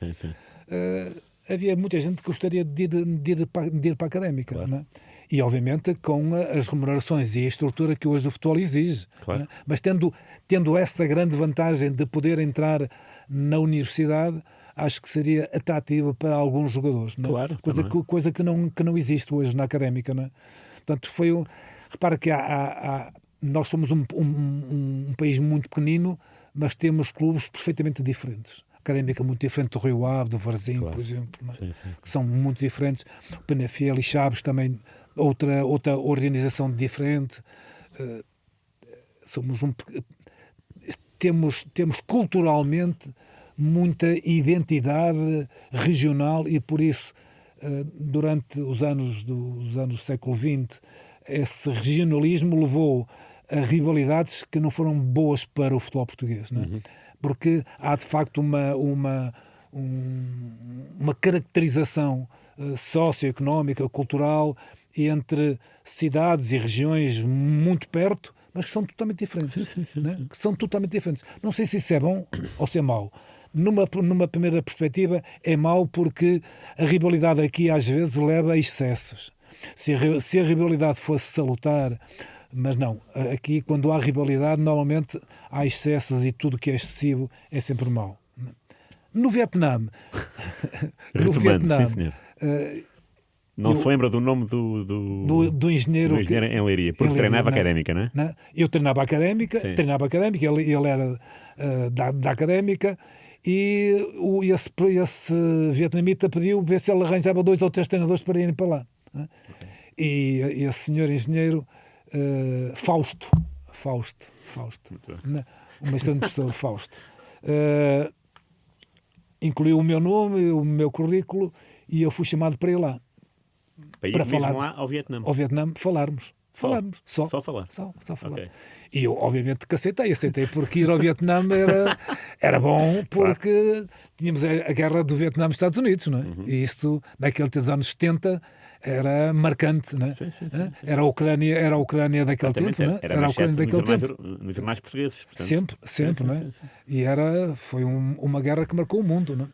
Havia muita gente que gostaria de ir para a Académica, claro. Não é? E obviamente com as remunerações e a estrutura que hoje o futebol exige, claro. Não é? Mas tendo essa grande vantagem de poder entrar na universidade, acho que seria atrativa para alguns jogadores, não é? Claro, coisa que não existe hoje na Académica, não é? Portanto, repara que nós somos um país muito pequenino, mas temos clubes perfeitamente diferentes. A Académica muito diferente do Rio Ave, do Varzim, por exemplo, não é? Sim. Que são muito diferentes. O Penafiel e Chaves também, outra organização diferente. Temos culturalmente muita identidade regional e por isso durante os anos do século XX esse regionalismo levou a rivalidades que não foram boas para o futebol português, não é? Porque há de facto uma caracterização socioeconómica, cultural entre cidades e regiões muito perto, mas que são totalmente diferentes. Né? Que são totalmente diferentes. Não sei se isso é bom ou se é mau. Numa primeira perspectiva é mau porque a rivalidade aqui às vezes leva a excessos. Se a rivalidade fosse salutar, mas não, aqui quando há rivalidade normalmente há excessos e tudo que é excessivo é sempre mau. No Vietnã não se lembra do nome do engenheiro em Leiria, porque treinava a Académica, não é? Eu treinava a Académica, ele era da Académica e esse vietnamita pediu ver se ele arranjava 2 ou 3 treinadores para irem para lá. Okay. E esse senhor engenheiro Fausto, uma excelente pessoa, Fausto, incluiu o meu nome, o meu currículo e eu fui chamado para ir lá. Para falarmos lá ao Vietnã. Falarmos. Só falar. Okay. E eu, obviamente, que aceitei porque ir ao Vietnã era bom, porque tínhamos a guerra do Vietnã nos Estados Unidos, não é? E isto, naqueles anos 70, era marcante, não é? Sim. Era a Ucrânia daquele tempo, não é? Era a Ucrânia daquele tempo. Nos jornais portugueses. Portanto. Sempre, não é? E foi uma guerra que marcou o mundo, não é?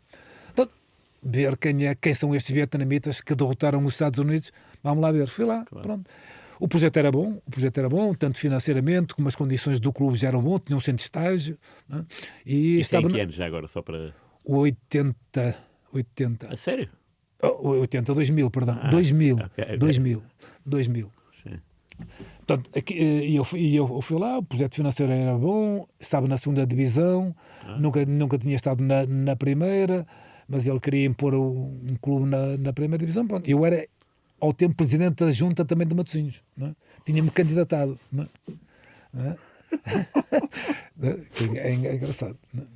Ver quem são estes vietnamitas que derrotaram os Estados Unidos, vamos lá ver, fui lá, pronto. O projeto era bom, tanto financeiramente como as condições do clube já eram bom, tinham um centro de estágio, não é? E estava em que anos já agora, só para... 80. A sério? 80, 2000, perdão. Ah, 2000, ok. 2000. Sim. Portanto, eu fui lá, o projeto financeiro era bom, estava na segunda divisão, nunca tinha estado na primeira, mas ele queria impor um clube na primeira divisão. Pronto, eu era, ao tempo, presidente da junta também de Matosinhos. Não é? Tinha-me candidatado. Não é? Não é? É engraçado. Não é?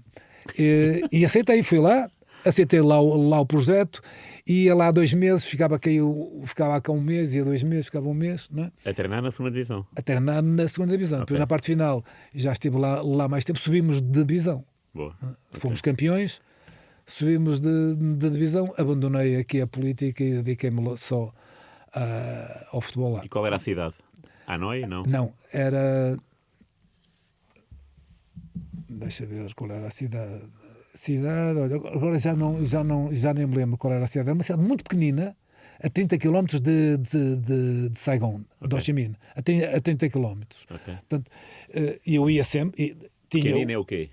E aceitei, fui lá, aceitei lá o projeto, ia lá 2 meses, ficava cá 1 mês, ia 2 meses, ficava 1 mês, não é? A treinar na segunda divisão. A treinar na segunda divisão. Ok. Depois, na parte final, já estive lá mais tempo, subimos de divisão. Boa. Fomos campeões, subimos de divisão, abandonei aqui a política e dediquei-me só ao futebol lá. E qual era a cidade? Hanoi? Não? Não, era... Deixa ver qual era a cidade. Olha, agora já nem me lembro qual era a cidade. Era uma cidade muito pequenina, a 30 km de Saigon, de Ho Chi Minh, a 30 km. Ok. Portanto, eu ia sempre. Pequenina é o quê?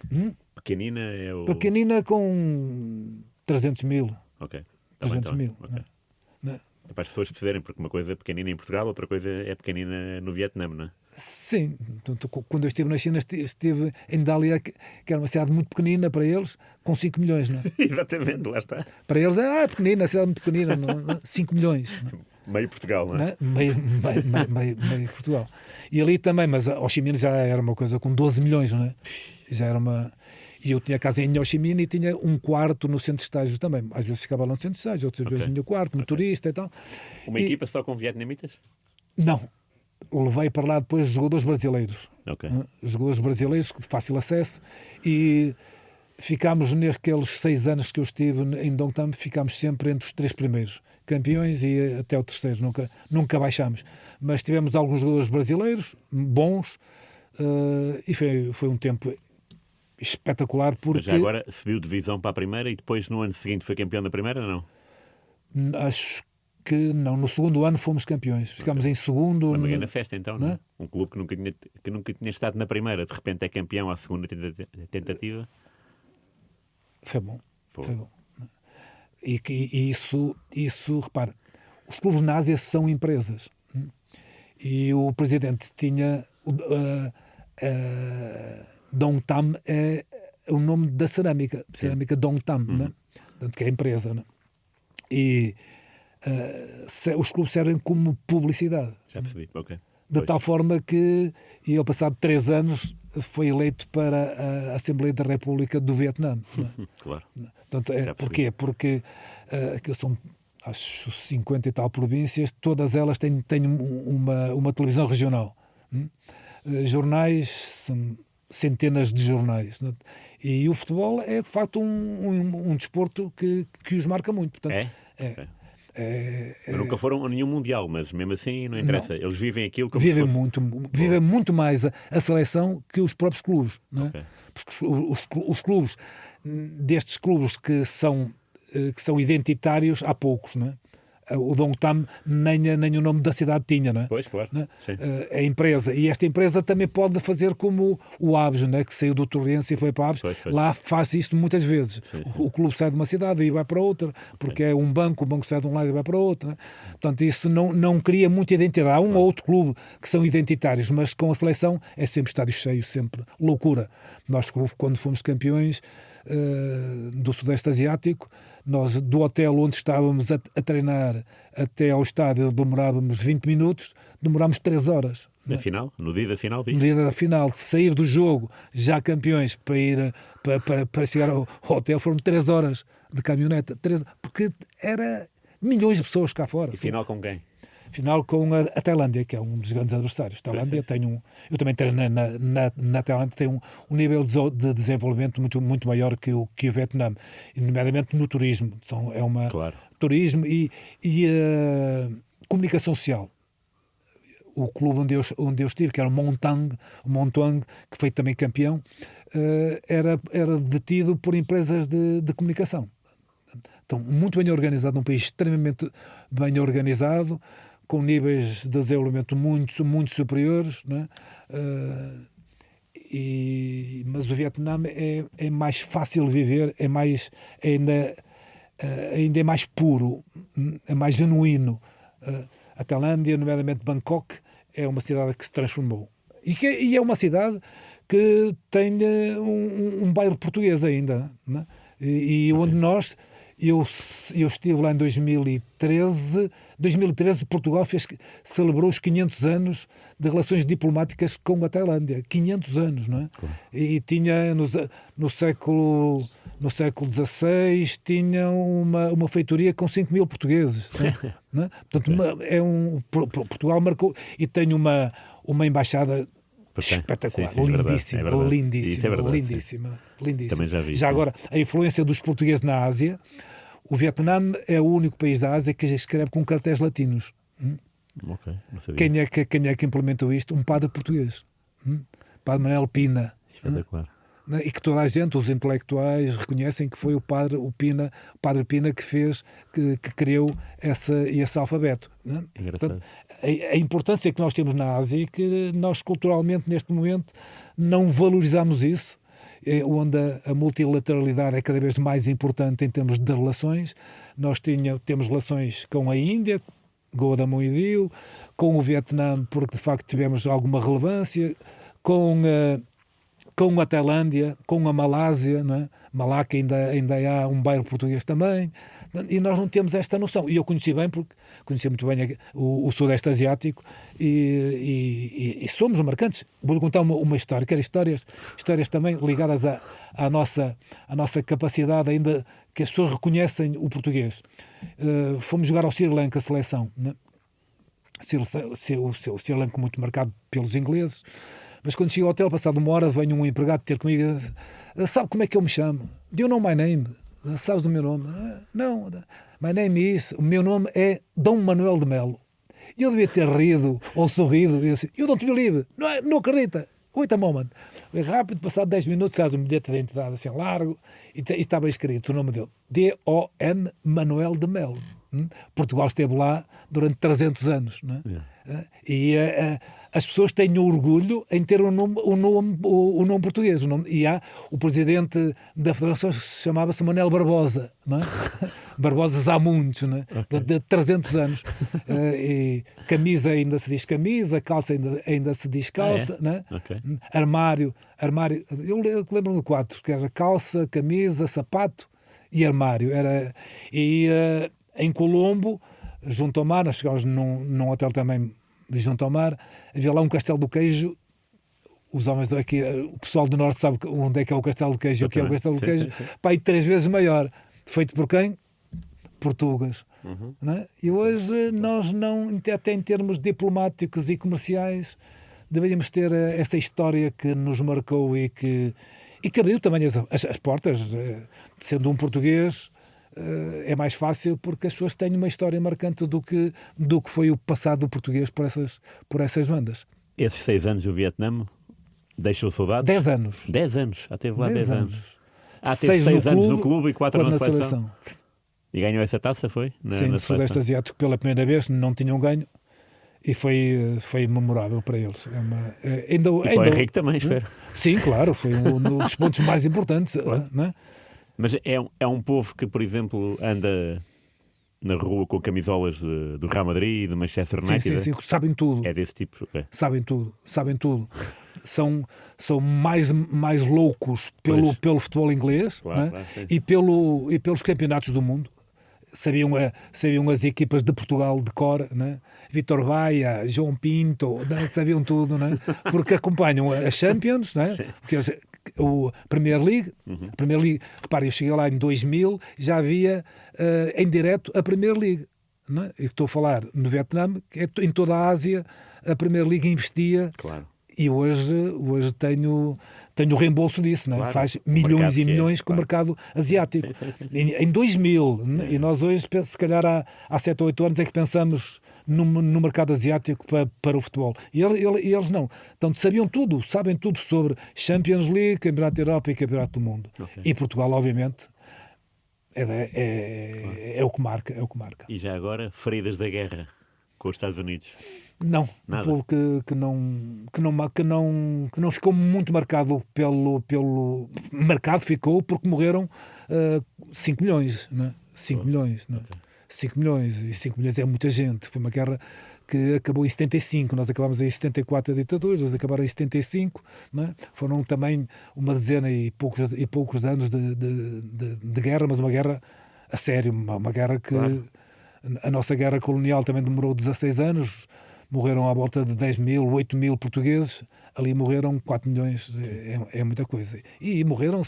Pequenina é o... Pequenina com 300 mil. Ok. 300 mil. Ok. Não é? É para as pessoas perceberem, porque uma coisa é pequenina em Portugal, outra coisa é pequenina no Vietnã, não é? Sim, portanto, quando eu estive na China, estive em Dália, que era uma cidade muito pequenina para eles, com 5 milhões, não é? Exatamente, lá está. Para eles é pequenina, a cidade muito pequenina, 5 milhões. Não é? Meio Portugal, não é? Meio Portugal. E ali também, mas Ho Chi Minh já era uma coisa com 12 milhões, não é? Já era uma... E eu tinha casa em Ho Chi Minh e tinha um quarto no centro de estágios também. Às vezes ficava lá no centro de estágios, outras vezes no meu quarto, no turista e tal. Uma equipa só com vietnamitas? Não. Levei para lá depois jogadores brasileiros. Ok. Jogadores brasileiros de fácil acesso e ficámos naqueles 6 anos que eu estive em Dong Tam, ficámos sempre entre os 3 primeiros campeões e até o terceiro, nunca baixámos. Mas tivemos alguns jogadores brasileiros bons e foi um tempo espetacular porque... Mas já agora subiu de divisão para a primeira e depois no ano seguinte foi campeão da primeira, não? Acho que não, no segundo ano fomos campeões. Ficámos em segundo. Uma grande festa então, não Não é? é? Um clube que nunca tinha estado na primeira, de repente é campeão à segunda tentativa. Foi bom. Pô. Foi bom. E isso, repara, os clubes na Ásia são empresas. E o presidente tinha... Dong Tam é o nome da cerâmica Dong Tam, né? Portanto, que é a empresa, né? E os clubes servem como publicidade. Já percebi, ok. De tal forma que ele, passado 3 anos, foi eleito para a Assembleia da República do Vietnã. Né? Claro. Portanto, Já percebi. porquê? Porque aquilo são, acho, 50 e tal províncias, todas elas têm uma televisão regional. Jornais, são centenas de jornais. Né? E o futebol é, de facto, um desporto que os marca muito. Portanto, É? Mas nunca foram a nenhum mundial, mas mesmo assim não interessa. Eles vivem aquilo como vivem se fosse... vivem muito mais a seleção que os próprios clubes. Não é? Ok. Porque os clubes, destes clubes que são identitários, há poucos, não é? O Dong Tam nem o nome da cidade tinha, não é? Pois, claro. Não é? Sim. A empresa, e esta empresa também pode fazer como o Aves, não é? Que saiu do Torrense e foi para Aves. Pois. Lá faz isto muitas vezes. Sim. O clube sai de uma cidade e vai para outra, porque é um banco, o banco sai de um lado e vai para outro. Não é? Portanto, isso não cria muita identidade. Há um ou outro clube que são identitários, mas com a seleção é sempre estádio cheio, sempre loucura. Nós, quando fomos campeões do Sudeste Asiático, nós do hotel onde estávamos a treinar até ao estádio demorávamos 20 minutos, demorámos 3 horas. Na final? No dia da final, No viste? dia da final, de sair do jogo já campeões para ir para chegar ao hotel, foram 3 horas de caminhoneta, porque era milhões de pessoas cá fora. E final com quem? Final com a Tailândia, que é um dos grandes adversários. Tailândia eu também treino na Tailândia, tem um nível de desenvolvimento muito maior que o Vietnã, e nomeadamente no turismo. Claro. Turismo e comunicação social. O clube onde eu estive, que era o Montang, que foi também campeão, era detido por empresas de comunicação. Então, muito bem organizado, um país extremamente bem organizado, com níveis de desenvolvimento muito superiores, não é? Mas o Vietnã é mais fácil de viver, ainda ainda é mais puro, é mais genuíno. A Tailândia, nomeadamente Bangkok, é uma cidade que se transformou. E é uma cidade que tem um bairro português ainda, né? E onde eu estive lá em 2013. 2013 Portugal celebrou os 500 anos de relações diplomáticas com a Tailândia. 500 anos, não é? Claro. E tinha no século XVI tinha uma feitoria com 5 mil portugueses, não é? Portanto, Portugal marcou, e tem uma embaixada espetacular, sim, lindíssima, é verdade. lindíssima, É verdade, lindíssima. Também já vi. Já agora, a influência dos portugueses na Ásia, o Vietnã é o único país da Ásia que escreve com caracteres latinos. Ok, não sabia. Quem é que implementou isto? Um padre português, Padre Manuel Pina. Espetacular. E que toda a gente, os intelectuais, reconhecem que foi o Padre Pina que fez, que criou esse alfabeto. Engraçado. Portanto, a importância que nós temos na Ásia, que nós culturalmente neste momento não valorizamos isso, onde a multilateralidade é cada vez mais importante em termos de relações. Nós temos relações com a Índia, Goa da Moidiu, com o Vietnã, porque de facto tivemos alguma relevância, com a Tailândia, com a Malásia, não é? Malaca ainda há um bairro português também, e nós não temos esta noção. E eu conheci muito bem o Sudeste Asiático, e somos marcantes. Vou-lhe contar uma história, quero histórias também ligadas à nossa capacidade ainda, que as pessoas reconhecem o português. Fomos jogar ao Sri Lanka, a seleção, não é? O Sri Lanka muito marcado pelos ingleses. Mas quando chego ao hotel, passado uma hora, vem um empregado ter comigo. Sabe como é que eu me chamo? Do you know my name? Sabes o meu nome? Não. My name is... O meu nome é Dom Manuel de Melo. E eu devia ter rido ou sorrido. E eu disse, you don't believe? Não acredita. Wait a moment. Rápido, passado 10 minutos, traz um bilhete de identidade assim largo e estava escrito o nome dele. D-O-N Manuel de Melo. Portugal esteve lá durante 300 anos, não é? Yeah. E as pessoas têm orgulho em ter o nome português. E há o presidente da Federação, chamava-se Manuel Barbosa, não é? Barbosa há muitos, não é? Okay. De 300 anos. E camisa ainda se diz camisa, calça ainda se diz calça, não é? Okay. Armário, eu lembro de 4, que era calça, camisa, sapato e armário. Em Colombo, junto ao mar, nós chegámos num hotel também junto ao mar, havia lá um Castelo do Queijo. Os homens daqui, o pessoal do Norte sabe onde é que é o Castelo do Queijo, o que é o Castelo do Queijo, sim. Pá, e 3 vezes maior. Feito por quem? Portugas. Não é? E hoje nós não, até em termos diplomáticos e comerciais, deveríamos ter essa história que nos marcou e que abriu também as portas, sendo um português. É mais fácil porque as pessoas têm uma história marcante do que foi o passado do português por essas bandas. Esses 6 anos do Vietnã deixou saudades? 10 anos. 10 anos, já teve lá 10 anos. Teve 6 anos no clube e 4 na seleção. seleção. E ganhou essa taça, foi? Sim, no Sudeste Asiático pela primeira vez, não tinham ganho. E foi memorável para eles. E para o Henrique também, espero. Sim, claro, foi um dos pontos mais importantes. Claro. Não é? Mas é um povo que, por exemplo, anda na rua com camisolas do Real Madrid e do Manchester United. Sim, sabem tudo. É desse tipo. Okay. Sabem tudo. São mais loucos pelo futebol inglês, claro, né? Claro, e pelos campeonatos do mundo. Sabiam as equipas de Portugal de cor, né? Vítor Baia, João Pinto, né? Sabiam tudo, né? Porque acompanham a Champions, né? Porque o Premier League, repare, eu cheguei lá em 2000, já havia em direto a Premier League, né? Eu estou a falar no Vietnã, em toda a Ásia a Premier League investia. Claro. E hoje tenho o reembolso disso, né? Claro. Faz milhões e milhões com o mercado asiático. Sim. Em 2000, e nós hoje, se calhar há 7 ou 8 anos, é que pensamos no mercado asiático para o futebol. E eles não. Então sabem tudo sobre Champions League, Campeonato da Europa e Campeonato do Mundo. Okay. E Portugal, obviamente, é o que marca. E já agora, feridas da guerra com os Estados Unidos? Não, nada. Um povo que não ficou muito marcado pelo mercado, ficou porque morreram 5 milhões, né? 5 milhões, não é? 5 milhões, e 5 milhões é muita gente. Foi uma guerra que acabou em 75, nós acabámos em 74 a ditadura, eles acabaram em 75, não é? Foram também uma dezena e poucos anos de guerra, mas uma guerra a sério, uma guerra que... Claro. A nossa guerra colonial também demorou 16 anos, morreram à volta de 10 mil, 8 mil portugueses, ali morreram 4 milhões, é muita coisa. E morreram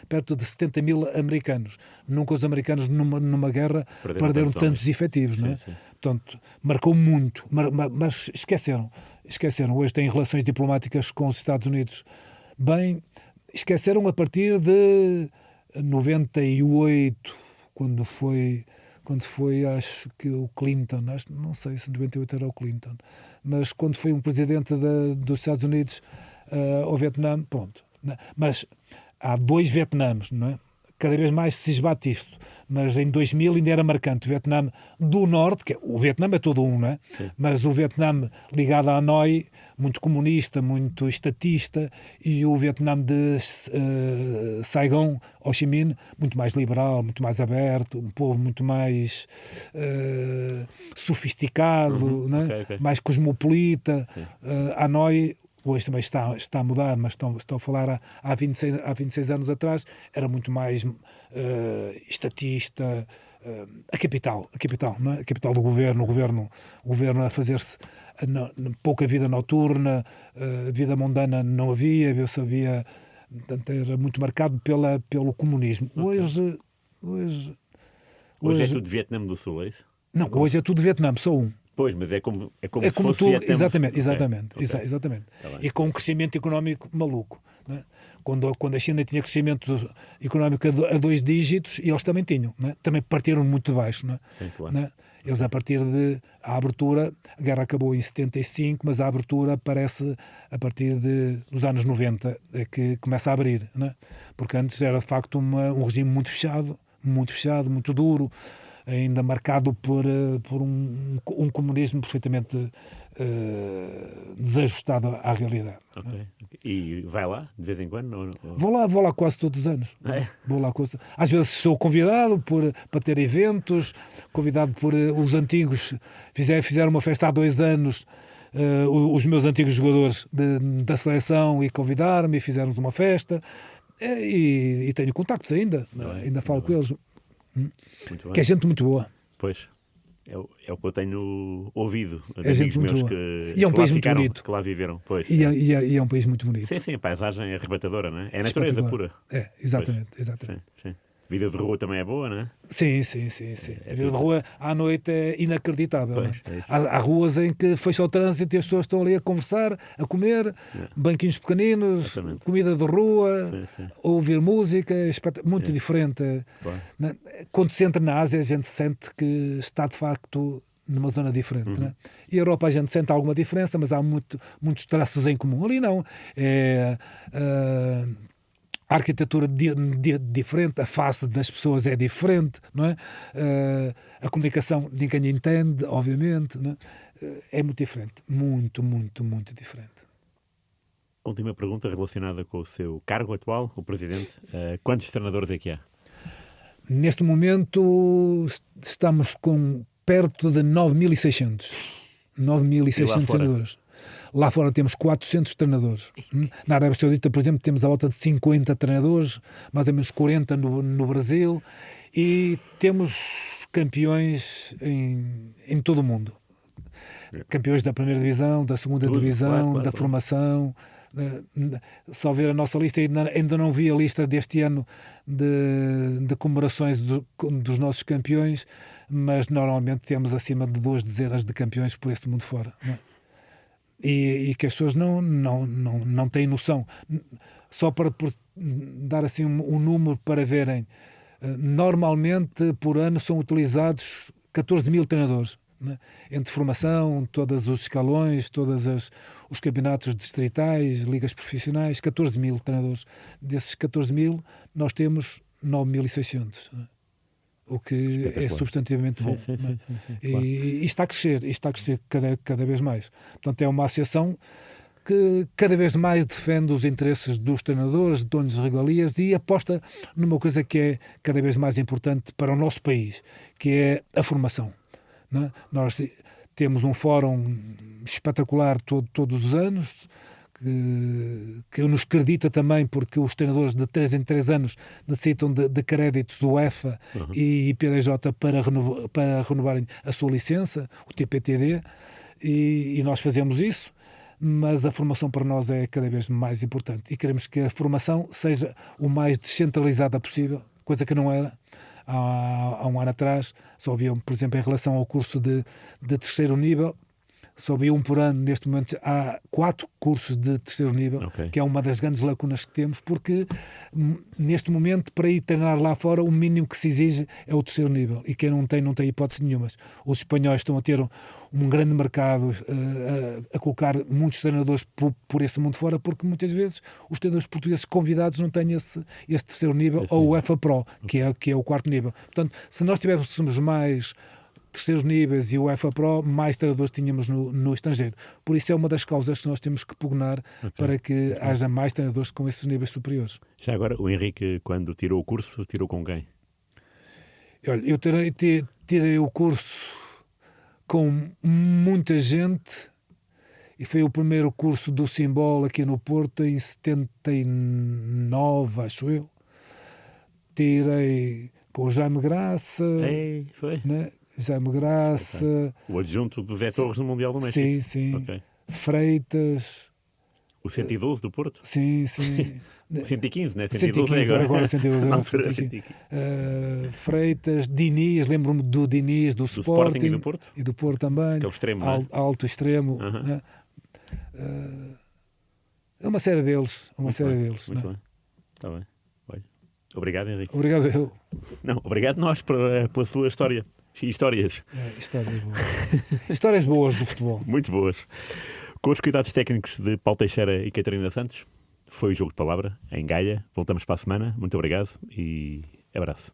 perto de 70 mil americanos. Nunca os americanos numa guerra perderam tantos efetivos, não é? Sim. Portanto, marcou muito, mas esqueceram. Hoje têm relações diplomáticas com os Estados Unidos. Bem, esqueceram a partir de 98, quando foi, acho que o Clinton, não sei se 98 era o Clinton, mas quando foi um presidente dos Estados Unidos ao Vietnã, pronto. Mas há 2 Vietnãs, não é? Cada vez mais se esbate isto, mas em 2000 ainda era marcante o Vietnã do Norte, que o Vietnã é todo um, não é? Sim. Mas o Vietnã ligado a Hanoi, muito comunista, muito estatista, e o Vietnã de Saigon, Ho Chi Minh, muito mais liberal, muito mais aberto, um povo muito mais sofisticado, não é? Okay. Mais cosmopolita. Hanoi hoje também está a mudar, mas estou a falar há 26 anos atrás, era muito mais estatista, a capital, não é? A capital do governo, o governo a fazer-se pouca vida noturna, vida mundana não havia, portanto, era muito marcado pelo comunismo. Okay. Hoje é tudo Vietnã do Sul, é isso? Não, hoje é tudo Vietnã, só um. Pois, mas é como se fosse tu, Vietnã. exatamente. Tá, E com um crescimento económico maluco, não é? Quando a China tinha crescimento económico a 2 dígitos, e eles também tinham, não é? Também partiram muito de baixo, não é? Sim, claro. Não é? Eles, a partir a abertura, a guerra acabou em 75, mas a abertura aparece a partir dos anos 90, que começa a abrir, não é? Porque antes era de facto um regime muito fechado, muito duro, ainda marcado por um comunismo perfeitamente desajustado à realidade. Okay. E vai lá, de vez em quando? Ou... Vou lá quase todos os anos. Vou lá às vezes sou convidado para ter eventos, convidado por os antigos. Fizeram uma festa há 2 anos, os meus antigos jogadores da seleção, e convidaram-me e fizemos uma festa. E tenho contactos ainda falo com eles. Que é gente muito boa. Pois, é o que eu tenho ouvido. É gente muito boa. E é um país muito bonito. Que lá viveram. Pois, e é um país muito bonito. Sim, a paisagem é arrebatadora, não é? É natureza pura. É, exatamente. Sim. Vida de rua também é boa, não é? Sim. A vida de rua à noite é inacreditável. Pois, não é? Há ruas em que fecha o trânsito e as pessoas estão ali a conversar, a comer, banquinhos pequeninos, exatamente. Comida de rua, ouvir música, muito diferente. Claro. Quando se entra na Ásia, a gente sente que está de facto numa zona diferente. Né? E a Europa a gente sente alguma diferença, mas há muitos traços em comum. Ali não. A arquitetura diferente, a face das pessoas é diferente, não é? A comunicação ninguém entende, obviamente, não é? É muito diferente, muito diferente. Última pergunta relacionada com o seu cargo atual, o Presidente. Quantos treinadores é que há? Neste momento estamos com perto de 9.600 treinadores. Lá fora temos 400 treinadores. Na Arábia Saudita, por exemplo, temos a volta de 50 treinadores, mais ou menos 40 no Brasil, e temos campeões em todo o mundo. Campeões da primeira divisão, da segunda divisão, claro. Formação. Só ver a nossa lista, ainda não vi a lista deste ano de comemorações dos nossos campeões, mas normalmente temos acima de 2 dezenas de campeões por esse mundo fora, não é? E que as pessoas não têm noção. Só para dar assim um número para verem, normalmente por ano são utilizados 14 mil treinadores, né? Entre formação, todos os escalões, os campeonatos distritais, ligas profissionais, 14 mil treinadores. Desses 14 mil, nós temos 9.600, né? O que é substantivamente bom. Sim, claro. E está a crescer, cada vez mais. Portanto, é uma associação que cada vez mais defende os interesses dos treinadores, donos de regalias, e aposta numa coisa que é cada vez mais importante para o nosso país, que é a formação. Não é? Nós temos um fórum espetacular todos os anos, que nos acredita também, porque os treinadores de 3 em 3 anos necessitam de créditos UEFA e PDJ para renovarem a sua licença, o TPTD, e nós fazemos isso, mas a formação para nós é cada vez mais importante e queremos que a formação seja o mais descentralizada possível, coisa que não era há um ano atrás. Só havia, por exemplo, em relação ao curso de terceiro nível, só havia um por ano. Neste momento há 4 cursos de terceiro nível, que é uma das grandes lacunas que temos, porque neste momento, para ir treinar lá fora, o mínimo que se exige é o terceiro nível, e quem não tem hipótese nenhuma. Os espanhóis estão a ter um grande mercado, a colocar muitos treinadores por esse mundo fora, porque muitas vezes os treinadores portugueses convidados não têm esse terceiro nível, ou o UEFA Pro, que é o 4º nível. Portanto, se nós tivéssemos mais terceiros níveis e o UEFA Pro, mais treinadores tínhamos no estrangeiro. Por isso é uma das causas que nós temos que pugnar para que haja mais treinadores com esses níveis superiores. Já agora, o Henrique, quando tirou o curso, tirou com quem? Olha, eu tirei o curso com muita gente, e foi o primeiro curso do Simbol aqui no Porto em 79, acho eu. Tirei com o Jaime Graça, foi? Né? Jaime Graça, o adjunto do Zé Torres no Mundial do México. Sim. Freitas, o 112 do Porto? Sim. O 115, né? 115, agora o 112. Freitas, Diniz, lembro-me do Diniz, do Sporting e do Porto. E do Porto também. Aquele extremo, alto extremo. Né? É uma série deles. Muito bem. Está bem. Obrigado, Henrique. Obrigado eu. Não, obrigado nós pela sua história. Histórias. Histórias boas. Histórias boas do futebol. Muito boas. Com os cuidados técnicos de Paulo Teixeira e Catarina Santos, foi o Jogo de Palavra, em Gaia. Voltamos para a semana. Muito obrigado e abraço.